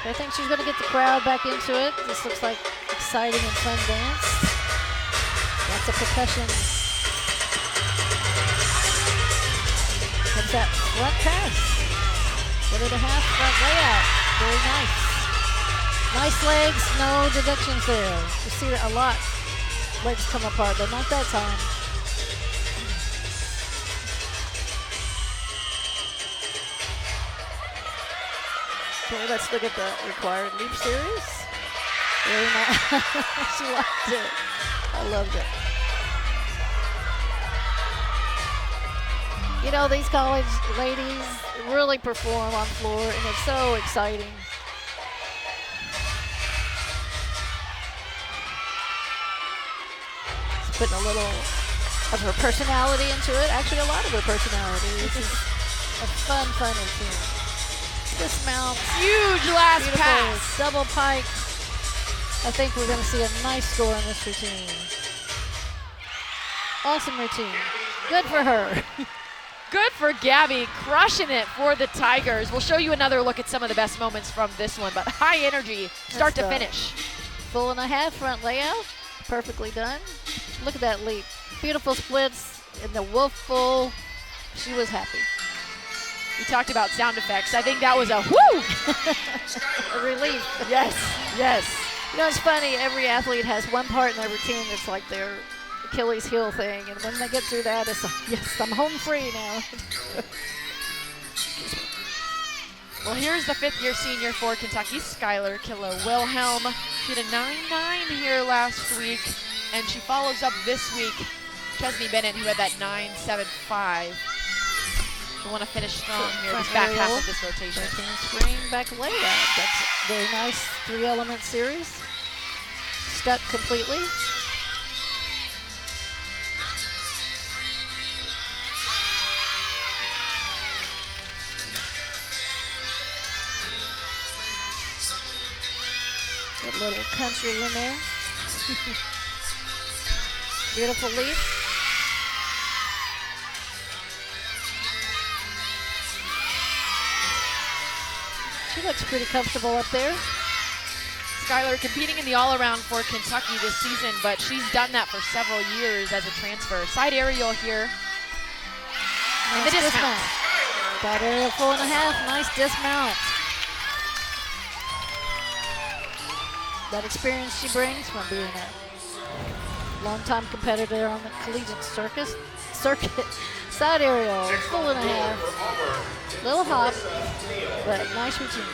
I think she's going to get the crowd back into it. This looks like exciting and fun dance. Lots of percussion. Comes that front pass. 1.5 front layout. Very nice. Nice legs, no deductions there. You see a lot. Legs come apart, but not that time. Okay, let's look at the required leap series. Very nice. She liked it. I loved it. You know, these college ladies really perform on floor, and it's so exciting. putting a little of her personality into it. Actually, a lot of her personality. This is a fun routine. Dismount. Huge last Beautiful pass. double pike. I think we're going to see a nice score in this routine. Awesome routine. Good for her. Good for Gabby, crushing it for the Tigers. We'll show you another look at some of the best moments from this one, but high energy, start to finish. Full and a half front layout. Perfectly done. Look at that leap. Beautiful splits in the wolf full. She was happy. We talked about sound effects. I think that was a whoo! A relief. Yes, yes. You know, it's funny. Every athlete has one part in their routine that's like their Achilles heel thing, and when they get through that, it's like, yes, I'm home free now. Well, here's the fifth-year senior for Kentucky, Skylar Killer-Wilhelm. She had a 9.9 here last week, and she follows up this week Chesney Bennett, who had that 9.75. We want to finish strong here, this back half of this rotation. Spring back layout. That's very nice 3-element series. Stuck completely. Good little country in there. Beautiful leap. She looks pretty comfortable up there. Skylar competing in the all-around for Kentucky this season, but she's done that for several years as a transfer. Side aerial here. And the dismount. Side aerial 4.5, nice dismount. That experience she brings from being a longtime competitor on the collegiate circuit. Side aerial, 4.5. Little hop, but nice routine.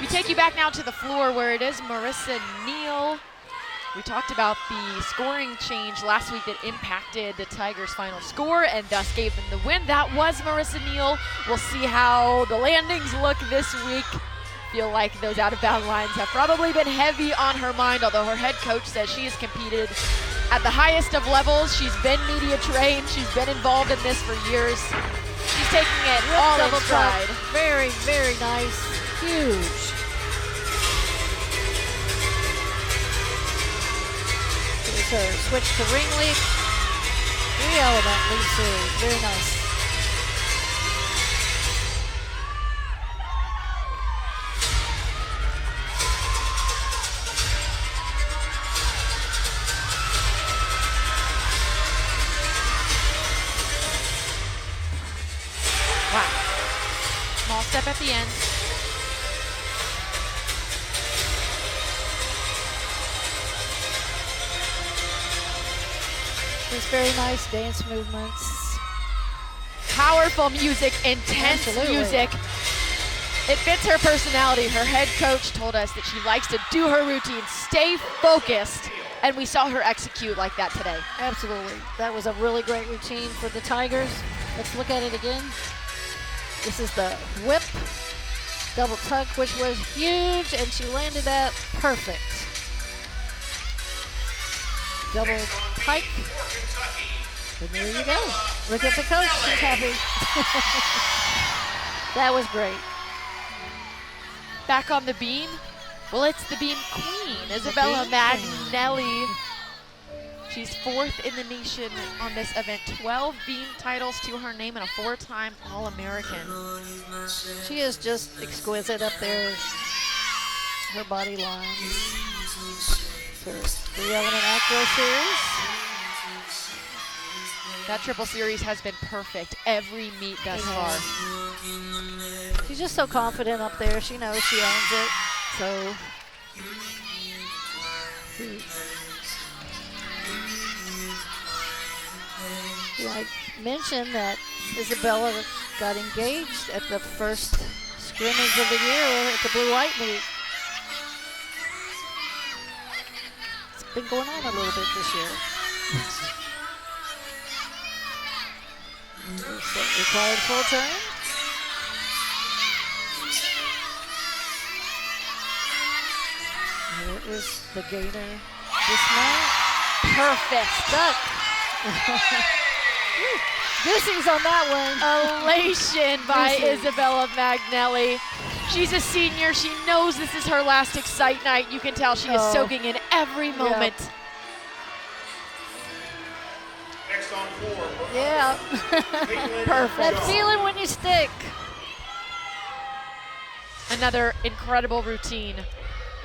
We take you back now to the floor where it is Marissa Neal. We talked about the scoring change last week that impacted the Tigers' final score and thus gave them the win. That was Marissa Neal. We'll see how the landings look this week. Feel like those out-of-bound lines have probably been heavy on her mind, although her head coach says she has competed at the highest of levels. She's been media trained. She's been involved in this for years. She's taking it all in stride. Very, very nice. Huge. Here's her switch to ring leap. 3-element leap series. Very nice. Wow. Small step at the end. Just very nice dance movements. Powerful music, intense Absolutely. music. It fits her personality. Her head coach told us that she likes to do her routine, stay focused, and we saw her execute like that today. Absolutely. That was a really great routine for the Tigers. Let's look at it again. This is the whip double tuck, which was huge, and she landed that perfect. Double pike. And there you go. Look at the coach. She's happy. That was great. Back on the beam. Well, it's the beam queen, Isabella beam Magnelli. She's fourth in the nation on this event. 12 beam titles to her name and a 4-time All-American. She is just exquisite up there. Her body lines. Her 3-element acro series. That triple series has been perfect every meet thus far. She's just so confident up there. She knows she owns it. So I mentioned that Isabella got engaged at the first scrimmage of the year at the blue-white meet. It's been going on a little bit this year. Required full turn. Here is the gainer dismount. Perfect. Stuck. Goosies on that one. Elation by Goosies. Isabella Magnelli. She's a senior. She knows this is her last Excite night. You can tell she is soaking in every moment. Next on 4. Yeah. Perfect. That feeling when you stick. Another incredible routine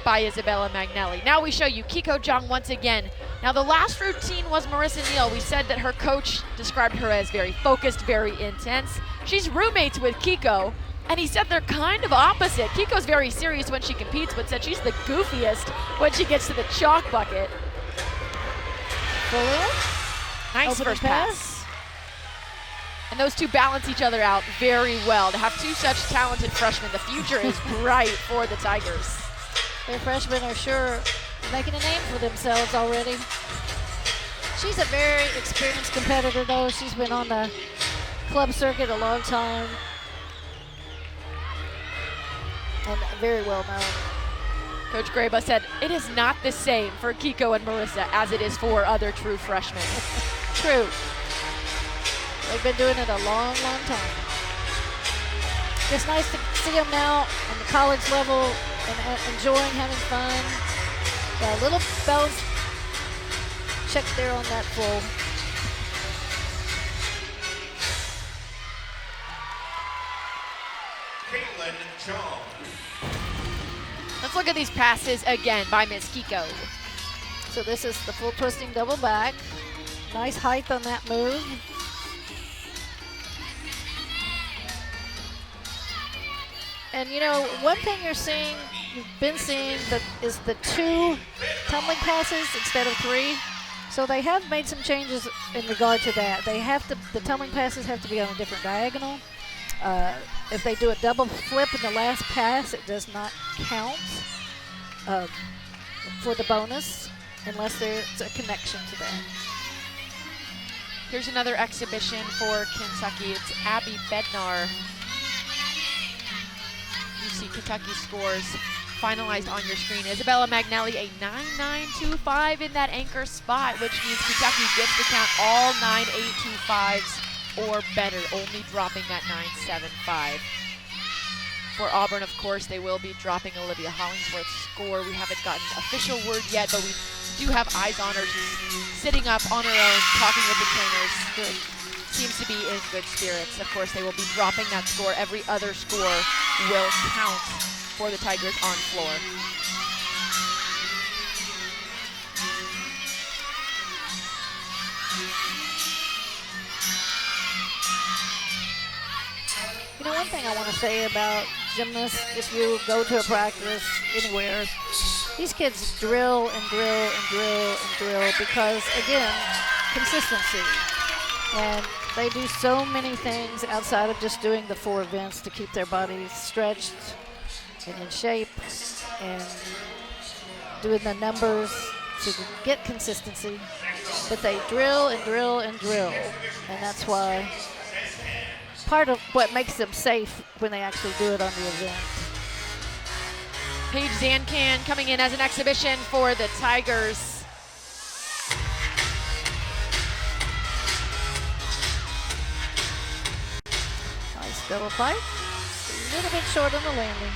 by Isabella Magnelli. Now we show you Kiko Jong once again. Now the last routine was Marissa Neal. We said that her coach described her as very focused, very intense. She's roommates with Kiko, and he said they're kind of opposite. Kiko's very serious when she competes, but said she's the goofiest when she gets to the chalk bucket. Nice Opening first pass. And those two balance each other out very well. To have two such talented freshmen, the future is bright for the Tigers. Their freshmen are sure making a name for themselves already. She's a very experienced competitor, though. She's been on the club circuit a long time. And very well known. Coach Graba said, it is not the same for Kiko and Marissa as it is for other true freshmen. True. They've been doing it a long, long time. It's nice to see them now on the college level and enjoying having fun. Got a little bounce check there on that full. Caitlin Chong. Let's look at these passes again by Miss Kiko. So this is the full twisting double back. Nice height on that move. And you know, one thing you've been seeing that is the 2 tumbling passes instead of 3. So they have made some changes in regard to that. The tumbling passes have to be on a different diagonal. If they do a double flip in the last pass, it does not count for the bonus unless there's a connection to that. Here's another exhibition for Kentucky. It's Abby Bednar. You see Kentucky scores finalized on your screen. Isabella Magnelli, a 9.925 in that anchor spot, which means Kentucky gets to count all 9.825s or better, only dropping that 9.75. For Auburn, of course, they will be dropping Olivia Hollingsworth's score. We haven't gotten official word yet, but we do have eyes on her. She's sitting up on her own, talking with the trainers. Good. Seems to be in good spirits. Of course, they will be dropping that score. Every other score will count for the Tigers on floor. You know, one thing I want to say about gymnasts, if you go to a practice anywhere, these kids drill and drill and drill and drill because, again, consistency. And they do so many things outside of just doing the 4 events to keep their bodies stretched and in shape and doing the numbers to get consistency. But they drill and drill and drill. And that's why part of what makes them safe when they actually do it on the event. Paige Zancan coming in as an exhibition for the Tigers. Nice double pipe. A little bit short on the landing.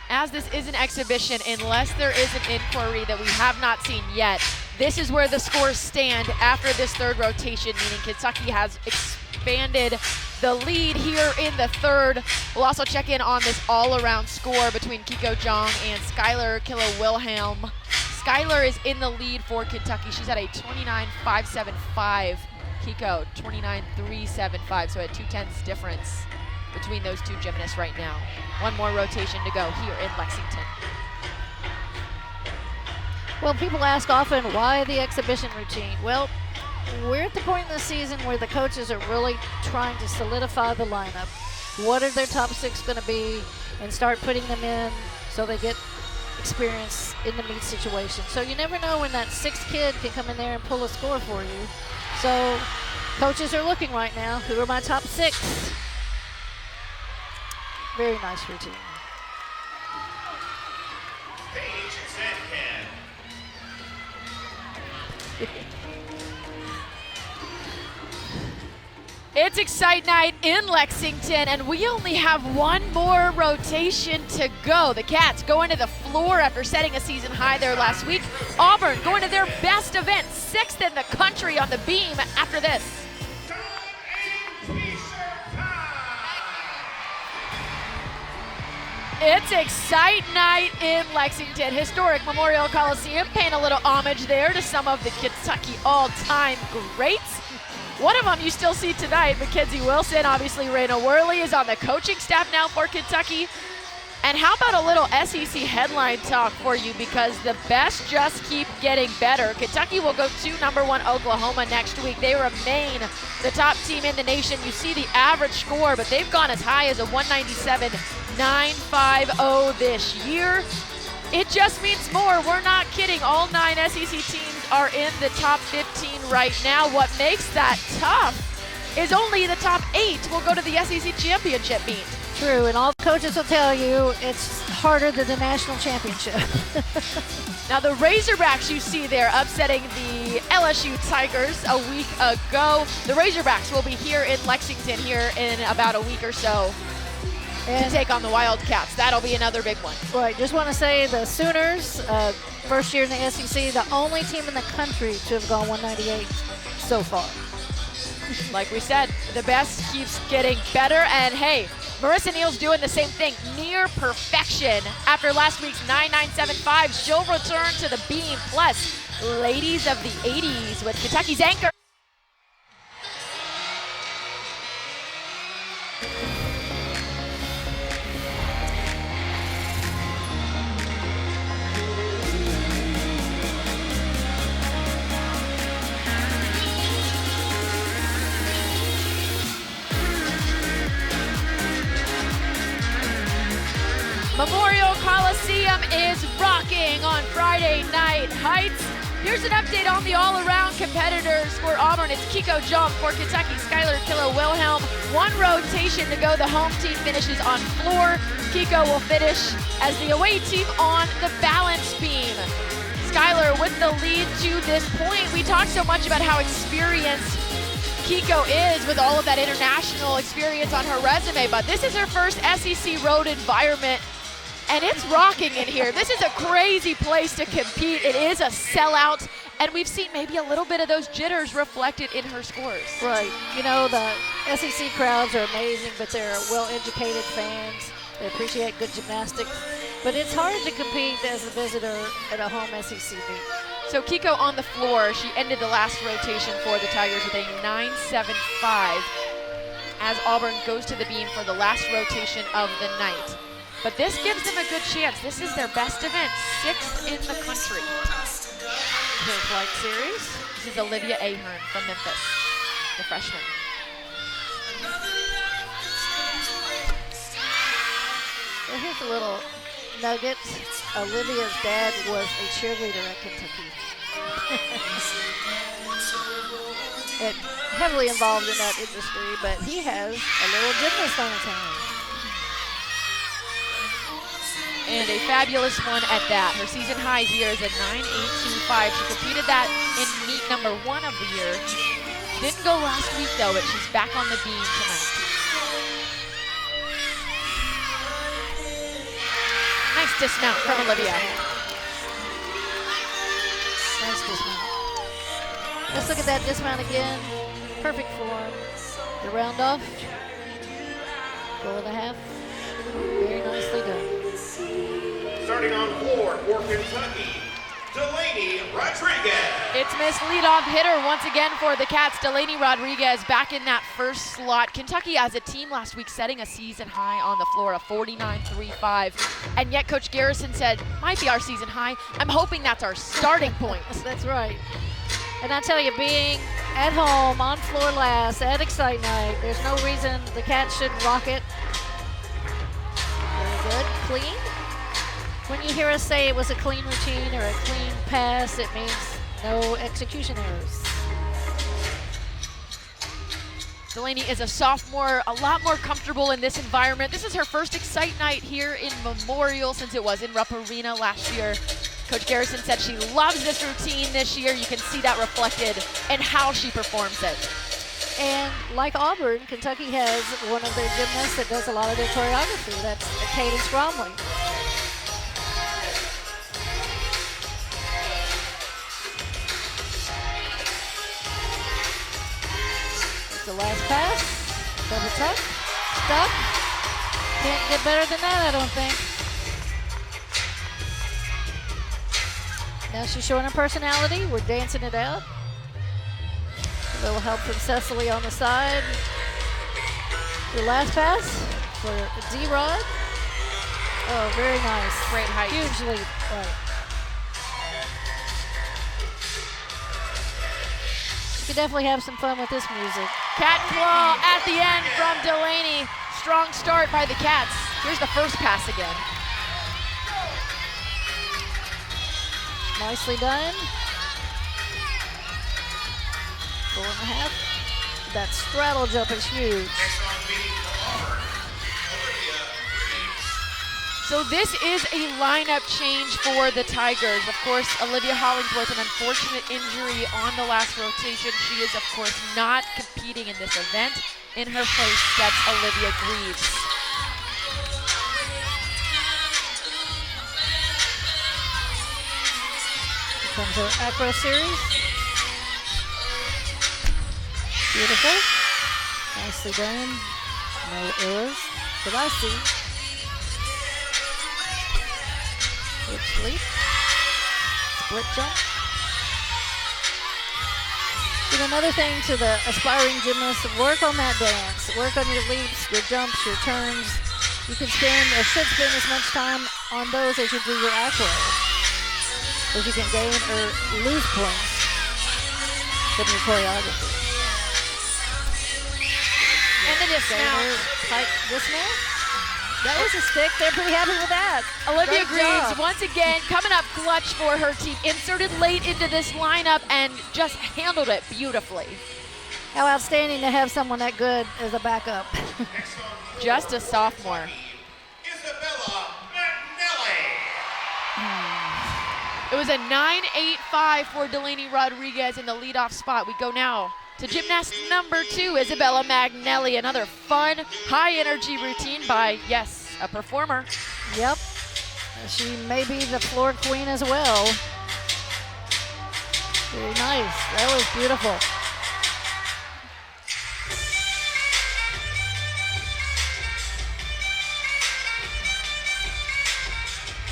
As this is an exhibition, unless there is an inquiry that we have not seen yet, this is where the scores stand after this third rotation, meaning Kentucky has expanded the lead here in the third. We'll also check in on this all-around score between Kiko Jong and Skylar Killer-Wilhelm. Skylar is in the lead for Kentucky. She's at a 29.575. Kiko, 29.375, so a 0.2 difference between those two gymnasts right now. One more rotation to go here in Lexington. Well, people ask often, why the exhibition routine? Well, we're at the point in the season where the coaches are really trying to solidify the lineup. What are their top 6 going to be, and start putting them in so they get experience in the meet situation. So you never know when that 6th kid can come in there and pull a score for you. So coaches are looking right now, who are my top 6? Very nice routine. Paige Zancan. It's Excite Night in Lexington, and we only have one more rotation to go. The Cats going to the floor after setting a season high there last week. Auburn going to their best event, 6th in the country on the beam after this. It's Excite Night in Lexington. Historic Memorial Coliseum, paying a little homage there to some of the Kentucky all-time greats. One of them you still see tonight, Mackenzie Wilson. Obviously, Raina Worley is on the coaching staff now for Kentucky. And how about a little SEC headline talk for you, because the best just keep getting better. Kentucky will go to #1 Oklahoma next week. They remain the top team in the nation. You see the average score, but they've gone as high as a 197.950 this year. It just means more. We're not kidding. All 9 SEC teams are in the top 15 right now. What makes that tough is only the top 8 will go to the SEC championship meet. True, and all coaches will tell you it's harder than the national championship. Now the Razorbacks you see there upsetting the LSU Tigers a week ago. The Razorbacks will be here in Lexington here in about a week or so to take on the Wildcats. That'll be another big one. Right, just want to say the Sooners, first year in the SEC, the only team in the country to have gone 198 so far. Like we said, the best keeps getting better, and hey, Marissa Neal's doing the same thing, near perfection. After last week's 9.975, she'll return to the beam. Plus, ladies of the 80s with Kentucky's anchor. Memorial Coliseum is rocking on Friday night. Heights. Here's an update on the all-around competitors for Auburn. It's Kiko Jump for Kentucky, Skylar Killow-Wilhelm. One rotation to go. The home team finishes on floor. Kiko will finish as the away team on the balance beam. Skylar with the lead to this point. We talked so much about how experienced Kiko is with all of that international experience on her resume, but this is her first SEC road environment. And it's rocking in here. This is a crazy place to compete. It is a sellout, and we've seen maybe a little bit of those jitters reflected in her scores. Right. You know, the SEC crowds are amazing, but they're well-educated fans. They appreciate good gymnastics. But it's hard to compete as a visitor at a home SEC meet. So Kiko on the floor, she ended the last rotation for the Tigers with a 9.75 as Auburn goes to the beam for the last rotation of the night. But this gives them a good chance. This is their best event, 6th in the country. Her flight series. This is Olivia Ahern from Memphis, the freshman. Well, here's a little nugget. Olivia's dad was a cheerleader at Kentucky. And heavily involved in that industry, but he has a little gymnast on his hand. And a fabulous one at that. Her season high here is a 9.825. She competed that in meet #1 of the year. Didn't go last week though, but she's back on the beam tonight. Nice dismount from Olivia. Nice dismount. Let's look at that dismount again. Perfect form. The round off. Goal and a half. Very nicely done. Starting on floor for Kentucky, Delaney Rodriguez. It's Miss Leadoff Hitter once again for the Cats. Delaney Rodriguez back in that first slot. Kentucky as a team last week setting a season high on the floor of 49.35. And yet Coach Garrison said, might be our season high. I'm hoping that's our starting point. That's right. And I tell you, being at home, on floor last, at Excite Night, there's no reason the Cats shouldn't rock it. Very good. Clean. When you hear us say it was a clean routine or a clean pass, it means no execution errors. Delaney is a sophomore, a lot more comfortable in this environment. This is her first Excite Night here in Memorial since it was in Rupp Arena last year. Coach Garrison said she loves this routine this year. You can see that reflected in how she performs it. And like Auburn, Kentucky has one of their gymnasts that does a lot of their choreography. That's Cadence Bromley. It's the last pass. Double tuck. Stuck. Can't get better than that, I don't think. Now she's showing her personality. We're dancing it out. A little help from Cecily on the side. The last pass for D-Rod. Oh, very nice. Great height. Huge leap. Right. You can definitely have some fun with this music. Cat and claw at the end from Delaney. Strong start by the Cats. Here's the first pass again. Nicely done. 4.5. That straddle jump is huge. Next on meeting for Auburn, Olivia Reeves. So this is a lineup change for the Tigers. Of course, Olivia Hollingsworth, an unfortunate injury on the last rotation. She is, of course, not competing in this event. In her place steps Olivia Greaves. Here comes her acro series. Beautiful. Nicely done. No errors that I see. Good sleep. Split jump. And another thing to the aspiring gymnasts, work on that dance. Work on your leaps, your jumps, your turns. You can spend or should spend as much time on those as you do your acro, as you can gain or lose points from your choreography. And the dismount. Tight dismount. That was a stick. They're pretty happy with that. Olivia Great Greaves, job. once again, coming up clutch for her team. Inserted late into this lineup and just handled it beautifully. How outstanding to have someone that good as a backup. Just a sophomore. Isabella McNelly. It was a 9.85 for Delaney Rodriguez in the leadoff spot. We go now to gymnast number 2, Isabella Magnelli. Another fun, high-energy routine by, yes, a performer. Yep. She may be the floor queen as well. Very nice. That was beautiful.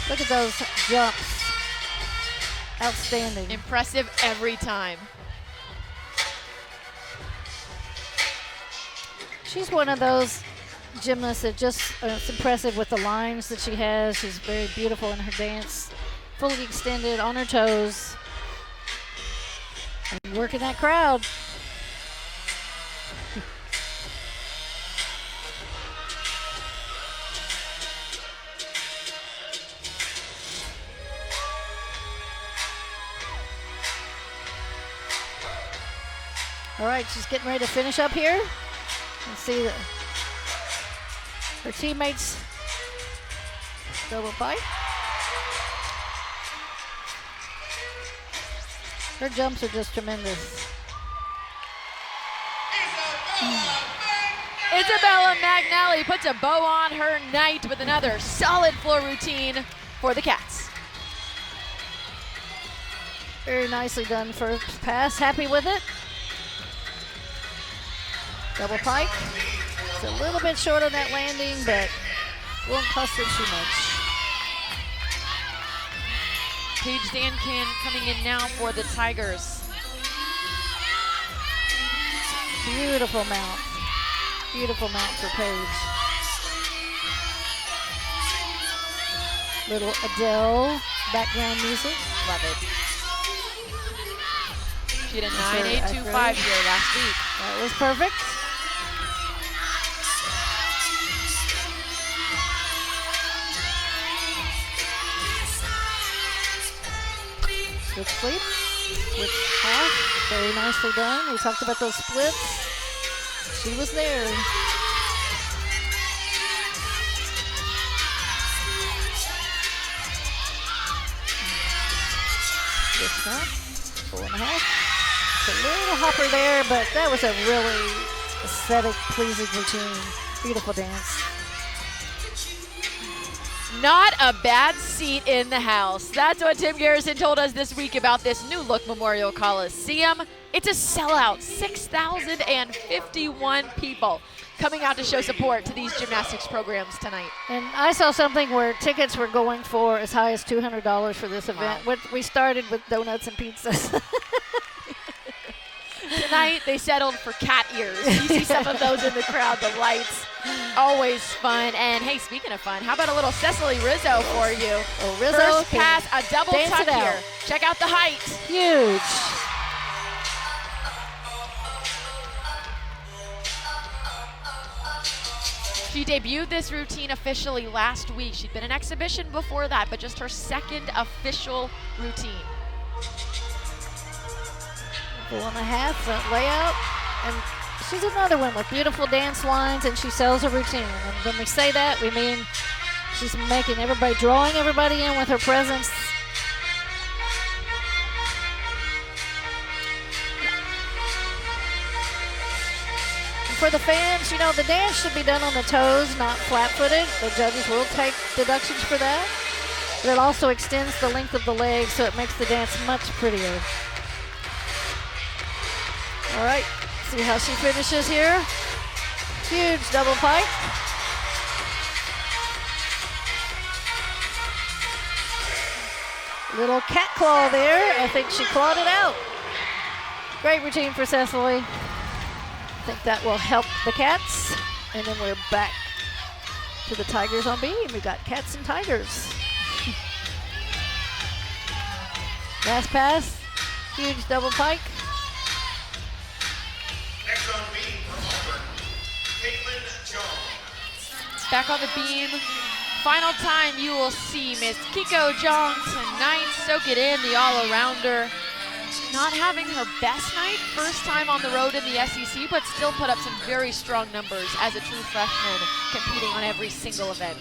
Look at those jumps. Outstanding. Impressive every time. She's one of those gymnasts that just it's impressive with the lines that she has. She's very beautiful in her dance, fully extended on her toes, and working that crowd. All right, she's getting ready to finish up here. Let's see her teammates double bite. Her jumps are just tremendous. Isabella Magnelli puts a bow on her night with another solid floor routine for the Cats. Very nicely done first pass. Happy with it. Double pike. It's a little bit short on that landing, but won't cost her too much. Paige Dankin coming in now for the Tigers. Beautiful mount. Beautiful mount for Paige. Little Adele background music. Love it. She had a That's her 9.825 here last week. That was perfect. Switch sleep. Switch half. Very nicely done. We talked about those splits. She was there. count. 4.5. It's a little hopper there, but that was a really aesthetic, pleasing routine. Beautiful dance. Not a bad seat in the house. That's what Tim Garrison told us this week about this new look Memorial Coliseum. It's a sellout, 6,051 people coming out to show support to these gymnastics programs tonight. And I saw something where tickets were going for as high as $200 for this event. Wow. We started with donuts and pizzas. Tonight, they settled for cat ears. You see some of those in the crowd, the lights. Always fun. And hey, speaking of fun, how about a little Cecily Rizzo for you? Oh, Rizzo First can pass, a double dance tuck it out. here. Check out the height. Huge. She debuted this routine officially last week. She'd been in exhibition before that, but just her second official routine. 4.5 front layout, and she's another one with beautiful dance lines, and she sells a routine. And when we say that, we mean she's making everybody, drawing everybody in with her presence. And for the fans, you know, the dance should be done on the toes, not flat-footed. The judges will take deductions for that. But it also extends the length of the legs, so it makes the dance much prettier. All right, see how she finishes here. Huge double pike. Little cat claw there. I think she clawed it out. Great routine for Cecily. I think that will help the cats. And then we're back to the Tigers on B. We've got cats and tigers. Last pass. Huge double pike. Next on beam from Auburn, Caitlin Jones. Back on the beam. Final time you will see Miss Kiko Jong tonight. Soak it in, the all-arounder. Not having her best night, first time on the road in the SEC, but still put up some very strong numbers as a true freshman, competing on every single event.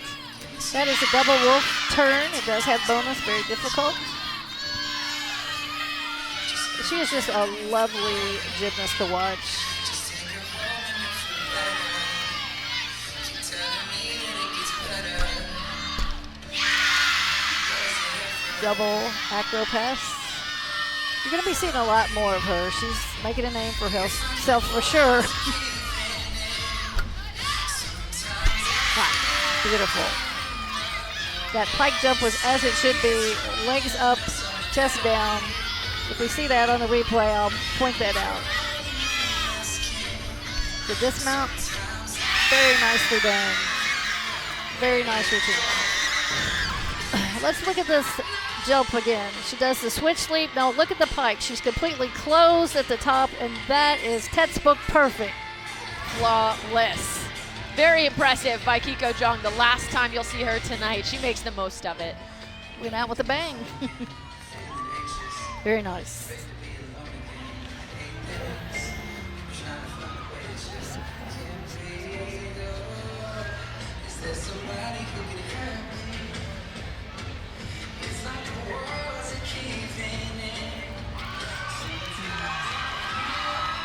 That is a double wolf turn. It does have bonus, very difficult. She is just a lovely gymnast to watch. Double acro pass. You're going to be seeing a lot more of her. She's making a name for herself for sure. Wow, beautiful. That pike jump was as it should be. Legs up, chest down. If we see that on the replay, I'll point that out. The dismount, very nicely done. Very nice routine. Let's look at this jump again. She does the switch leap. Now look at the pike. She's completely closed at the top, and that is textbook perfect. Flawless. Very impressive by Kiko Jong. The last time you'll see her tonight, she makes the most of it. Went out with a bang. Very nice.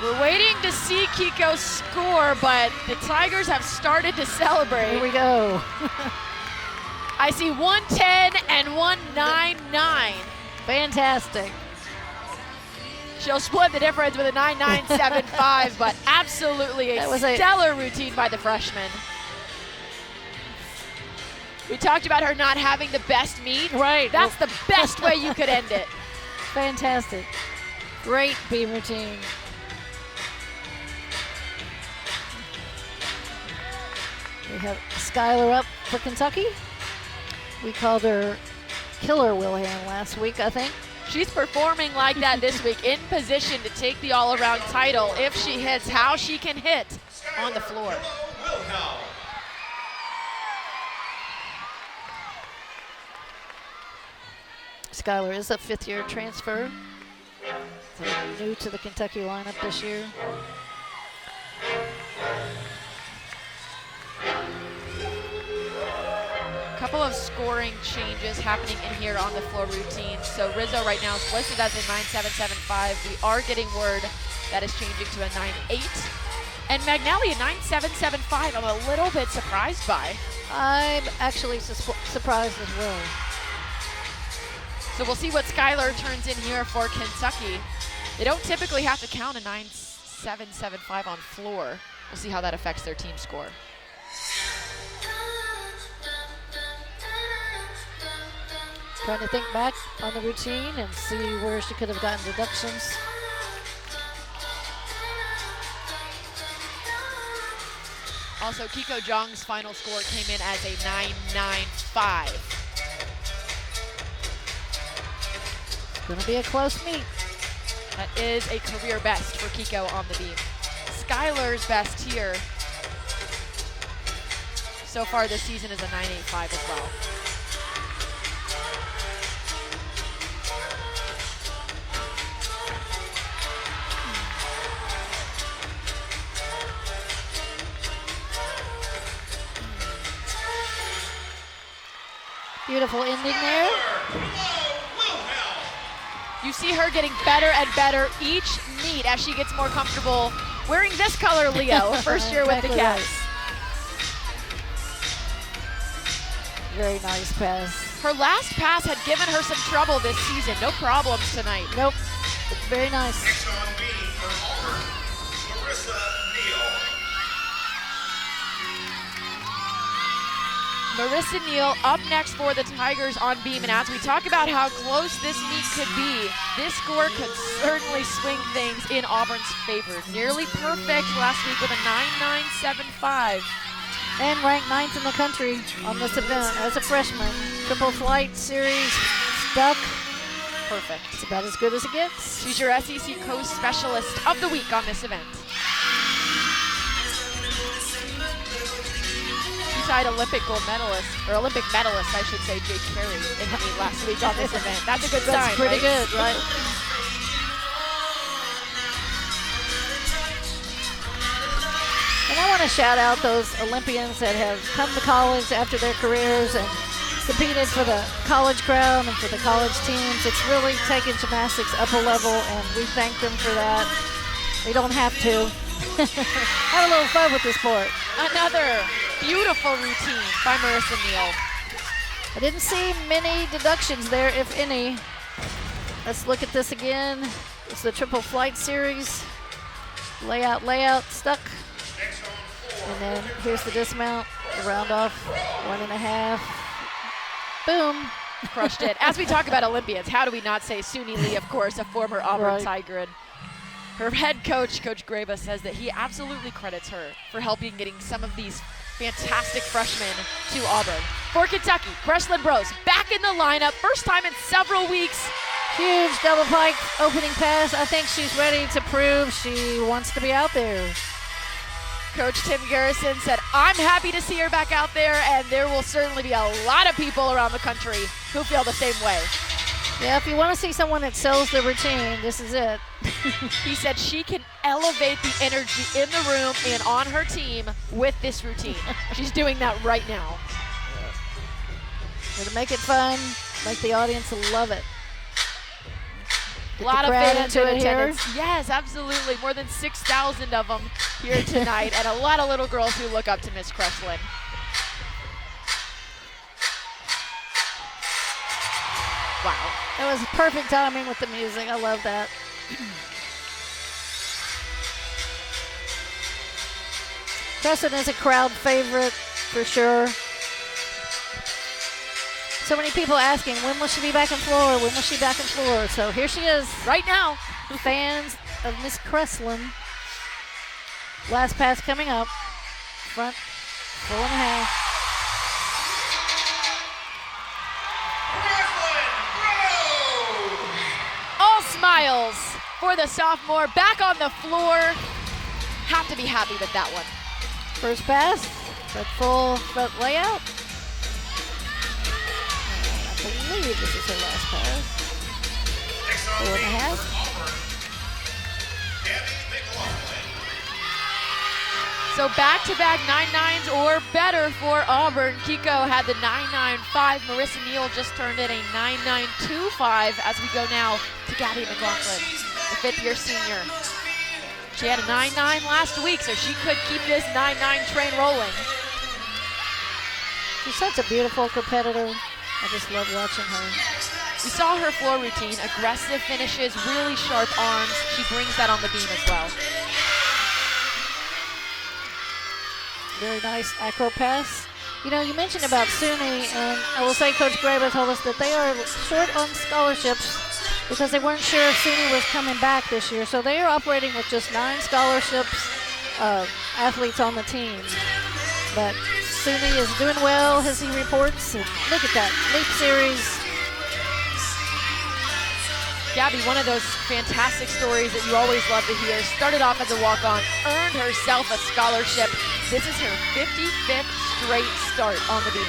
We're waiting to see Kiko score, but the Tigers have started to celebrate. Here we go. I see 110 and 199. Fantastic. She'll split the difference with a 9975, but absolutely That was a a- stellar routine by the freshman. We talked about her not having the best meet. Right. That's the best way you could end it. Fantastic. Great beam routine. We have Skylar up for Kentucky. We called her Killer Wilhelm last week, I think. She's performing like that this week, in position to take the all-around title if she hits how she can hit on the floor. Wilhelm. Skylar is a fifth-year transfer. So new to the Kentucky lineup this year. couple of scoring changes happening in here on the floor routine. So Rizzo right now is listed as a 9.775. We are getting word that is changing to a 9.8. And Magnelli a 9.775. I'm a little bit surprised by. I'm actually surprised as well. So we'll see what Skylar turns in here for Kentucky. They don't typically have to count a 9.775 on floor. We'll see how that affects their team score. Trying to think back on the routine and see where she could have gotten deductions. Also, Kiko Jong's final score came in as a 9.95. It's going to be a close meet. That is a career best for Kiko on the beam. Skylar's best here so far this season is a 9.85 as well. Beautiful ending there. You see her getting better and better each meet as she gets more comfortable wearing this color, Leo, first year with the Exactly Cats. Very nice pass. Her last pass had given her some trouble this season. No problems tonight. Nope. It's very nice. Next on beam for Auburn, Marissa Neal. Marissa Neal up next for the Tigers on beam. And as we talk about how close this meet could be, this score could certainly swing things in Auburn's favor. Nearly perfect last week with a 9.975. And ranked 9th in the country on this event as a freshman. Triple flight series, stuck. Perfect. It's about as good as it gets. She's your SEC Coast Specialist of the Week on this event. Beside Olympic gold medalist, or Olympic medalist, I should say, Jake Carey in the meet last week on this event. That's a good sign, That's pretty right? good, right? And I want to shout out those Olympians that have come to college after their careers and competed for the college crown and for the college teams. It's really taken gymnastics up a level, and we thank them for that. They don't have to. Have a little fun with the sport. Another beautiful routine by Marissa Neal. I didn't see many deductions there, if any. Let's look at this again. It's the triple flight series. Layout, stuck. And then here's the dismount, the round off, 1.5. Boom. Crushed it. As we talk about Olympians, how do we not say Suni Lee, of course, a former Auburn Right. Tiger. And her head coach, Coach Grava, says that he absolutely credits her for helping getting some of these fantastic freshmen to Auburn. For Kentucky, Kreslin Brose back in the lineup, first time in several weeks. Huge double pike opening pass. I think she's ready to prove she wants to be out there. Coach Tim Garrison said, I'm happy to see her back out there, and there will certainly be a lot of people around the country who feel the same way. Yeah, if you want to see someone that sells the routine, this is it. He said she can elevate the energy in the room and on her team with this routine. She's doing that right now. Gonna make it fun, make the audience love it. A lot of crowd fans into in it here. attendance. Yes, absolutely. More than 6,000 of them here tonight, and a lot of little girls who look up to Miss Kreslin. Wow. That was perfect timing with the music. I love that. Crescent is a crowd favorite for sure. So many people asking, when will she be back on floor? When will she be back on floor? So here she is. Right now. Fans of Miss Kreslin. Last pass coming up. Front, 4.5. All smiles for the sophomore. Back on the floor. Have to be happy with that one. First pass, that full front layout. I believe this is her last pass. 4.5. So back-to-back 9-9s or better for Auburn. Kiko had the 9-9-5. Marissa Neal just turned in a 9-9-2-5 as we go now to Gabby McLaughlin, the fifth-year senior. She had a 9-9 last week, so she could keep this 9-9 train rolling. She's such a beautiful competitor. I just love watching her. We saw her floor routine, aggressive finishes, really sharp arms. She brings that on the beam as well. Very nice acro pass. You know, you mentioned about SUNY, and I will say Coach Graber told us that they are short on scholarships because they weren't sure if SUNY was coming back this year. So they are operating with just 9 scholarships athletes on the team. But SUNY is doing well, as he reports. And look at that, Leap Series. Gabby, one of those fantastic stories that you always love to hear. Started off as a walk-on, earned herself a scholarship. This is her 55th straight start on the beam.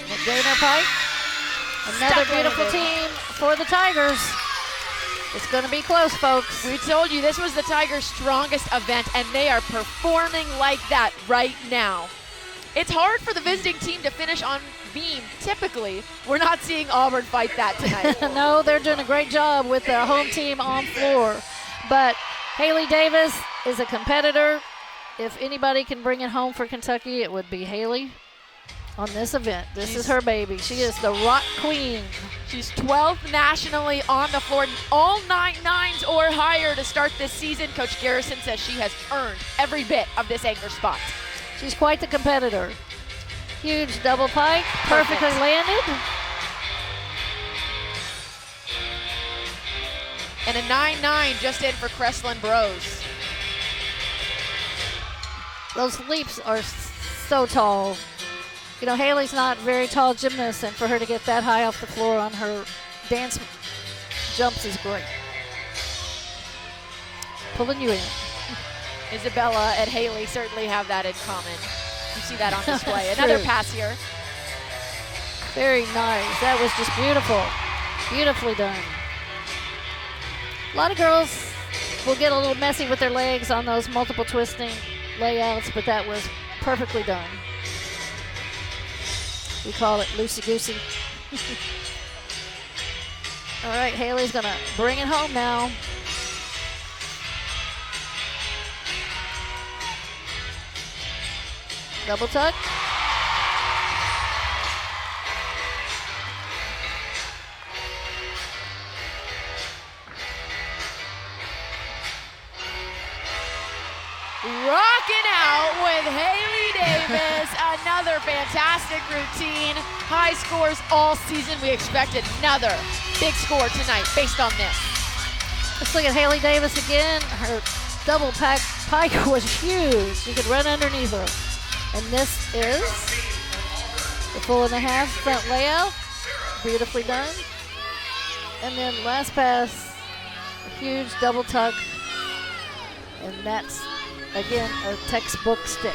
McGainer Pike, another beautiful team for the Tigers. It's going to be close, folks. We told you this was the Tigers' strongest event, and they are performing like that right now. It's hard for the visiting team to finish on beam, typically. We're not seeing Auburn fight that tonight. No, they're doing a great job with the home team on floor. But Haley Davis is a competitor. If anybody can bring it home for Kentucky, it would be Haley on this event. This is her baby. She is the rock queen. She's 12th nationally on the floor, all 9-9s or higher to start this season. Coach Garrison says she has earned every bit of this anchor spot. She's quite the competitor. Huge double pike, perfectly landed. And a 9-9 just in for Kreslin Bros. Those leaps are so tall. You know, Haley's not a very tall gymnast, and for her to get that high off the floor on her dance jumps is great. Pulling you in. Isabella and Haley certainly have that in common. You see that on display. Another pass here. Very nice. That was just beautiful. Beautifully done. A lot of girls will get a little messy with their legs on those multiple twisting layouts, but that was perfectly done. We call it loosey-goosey. All right, Haley's gonna bring it home now. Double tuck. Rocking out with Haley Davis. Another fantastic routine. High scores all season. We expect another big score tonight based on this. Let's look at Haley Davis again. Her double pike was huge. You could run underneath her. And this is the 4.5 front layout. Beautifully done. And then last pass, a huge double tuck. And that's, again, a textbook stick.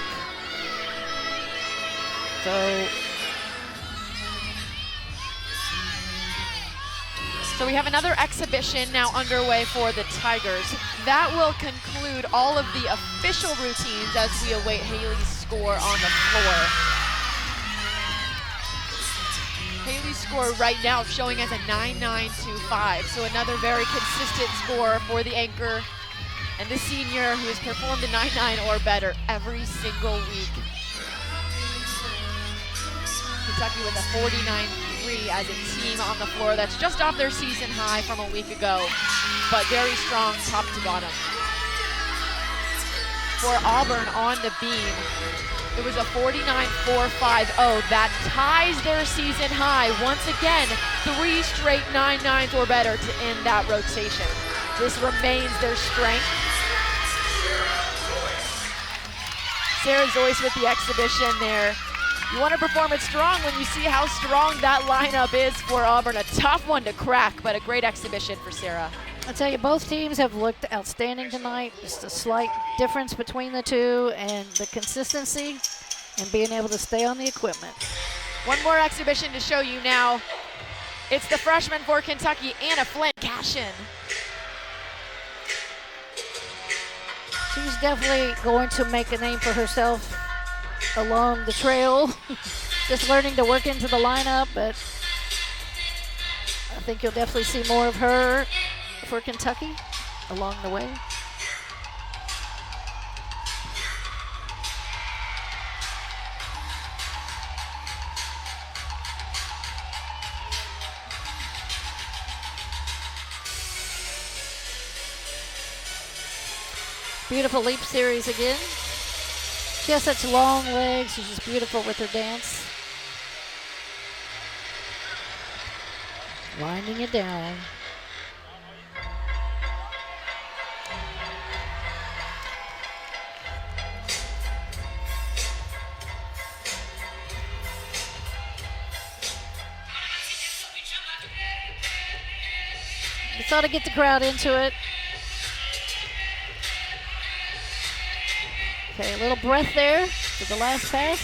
So we have another exhibition now underway for the Tigers. That will conclude all of the official routines as we await Haley's score on the floor. Haley's score right now showing as a 9.925, so another very consistent score for the anchor and the senior who has performed a 9.9 or better every single week. Kentucky with a 49.3 as a team on the floor. That's just off their season high from a week ago, but very strong top to bottom. For Auburn on the beam, it was a 49.450. That ties their season high. Once again, 3 straight 9.9s or better to end that rotation. This remains their strength. Sarah Zoyce with the exhibition there. You want to perform it strong when you see how strong that lineup is for Auburn. A tough one to crack, but a great exhibition for Sarah. I tell you, both teams have looked outstanding tonight. Just a slight difference between the two, and the consistency and being able to stay on the equipment. One more exhibition to show you now. It's the freshman for Kentucky, Anna Flynn Cashin. She's definitely going to make a name for herself along the trail. Just learning to work into the lineup, but I think you'll definitely see more of her for Kentucky along the way. Beautiful leap series again. She has such long legs. She's just beautiful with her dance. Winding it down. Just ought to get the crowd into it. Okay, a little breath there for the last pass.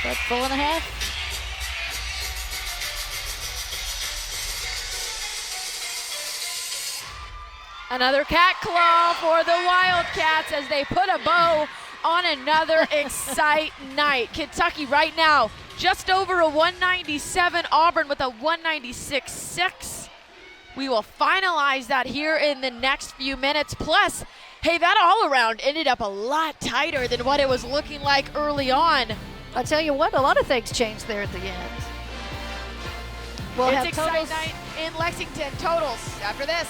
That's 4.5. Another cat claw for the Wildcats as they put a bow on another Excite night. Kentucky right now just over a 197. Auburn with a 196.6. We will finalize that here in the next few minutes. Plus, hey, that all-around ended up a lot tighter than what it was looking like early on. I tell you what, a lot of things changed there at the end. We'll It's have Excite totals. night in Lexington. Totals after this.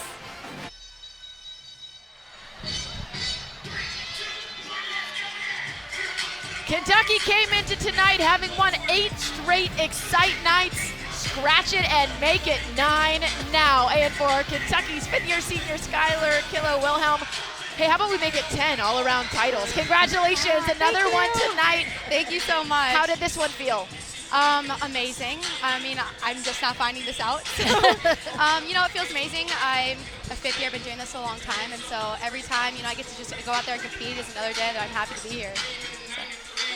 Kentucky came into tonight having won 8 straight Excite nights. Scratch it and make it 9 now. And for Kentucky's fifth-year senior Skylar Kilo Wilhelm, hey, how about we make it 10 all-around titles? Congratulations, another one tonight. Thank you so much. How did this one feel? Amazing. I mean, I'm just not finding this out. So, you know, it feels amazing. I'm a fifth year, I've been doing this a long time, and so every time, you know, I get to just go out there and compete is another day that I'm happy to be here. So.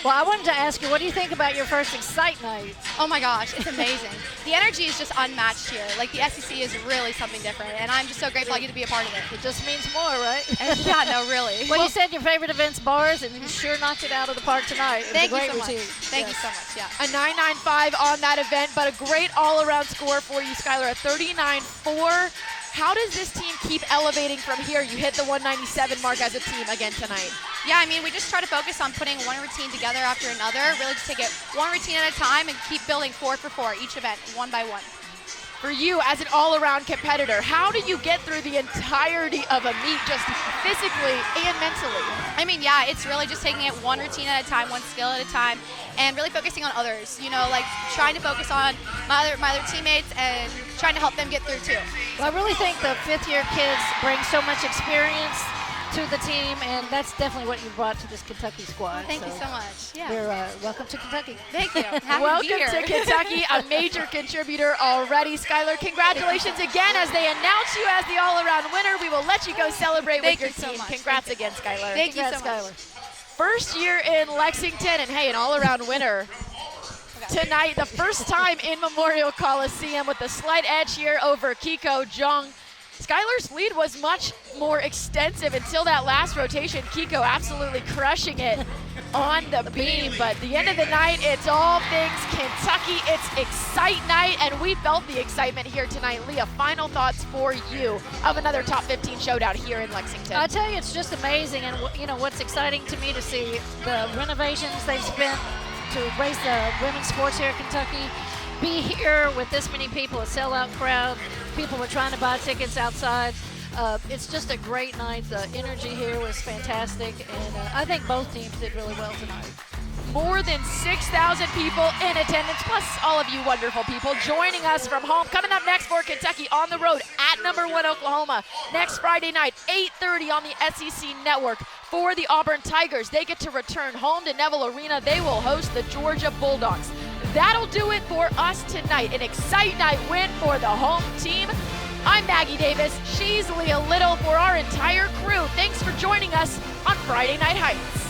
Well, I wanted to ask you, what do you think about your first Excite night? Oh my gosh, it's amazing. The energy is just unmatched here. Like, the SEC is really something different, and I'm just so grateful I get to be a part of it. It just means more, right? Yeah, no, really. Well, you said your favorite event's bars, and you sure knocked it out of the park tonight. It was Thank a you great so much. routine. Thank you so much, yeah. A 9.95 on that event, but a great all-around score for you, Skylar, a 39.4. How does this team keep elevating from here? You hit the 197 mark as a team again tonight. Yeah, I mean, we just try to focus on putting one routine together after another, really just take it one routine at a time and keep building 4 for 4 each event, one by one. For you as an all-around competitor, how do you get through the entirety of a meet just physically and mentally? I mean, yeah, it's really just taking it one routine at a time, one skill at a time, and really focusing on others. You know, like trying to focus on my other teammates and trying to help them get through too. Well, I really think the fifth-year kids bring so much experience to the team, and that's definitely what you brought to this Kentucky squad. Thank you so much. Yeah. You're welcome to Kentucky. Thank you. Happy Welcome to be here. to Kentucky, a major contributor already. Skylar, congratulations again as they announce you as the all-around winner. We will let you go celebrate Thank with you your so team. much. Congrats again, Skylar. Thank you Congrats, so much. Skylar. First year in Lexington, and hey, an all-around winner. Tonight, the first time in Memorial Coliseum with a slight edge here over Kiko Jung. Skylar's lead was much more extensive until that last rotation. Kiko absolutely crushing it on the beam. But at the end of the night, it's all things Kentucky. It's Excite night, and we felt the excitement here tonight. Leah, final thoughts for you of another top 15 showdown here in Lexington. I tell you, it's just amazing, and you know what's exciting to me to see the renovations they've spent to raise the women's sports here in Kentucky. Be here with this many people, a sellout crowd. People were trying to buy tickets outside. It's just a great night. The energy here was fantastic, and I think both teams did really well tonight. More than 6,000 people in attendance, plus all of you wonderful people joining us from home. Coming up next for Kentucky on the road at #1 Oklahoma next Friday night, 8:30 on the SEC Network for the Auburn Tigers. They get to return home to Neville Arena. They will host the Georgia Bulldogs. That'll do it for us tonight. An Excite night win for the home team. I'm Maggie Davis. She's Leah Little. For our entire crew, thanks for joining us on Friday Night Heights.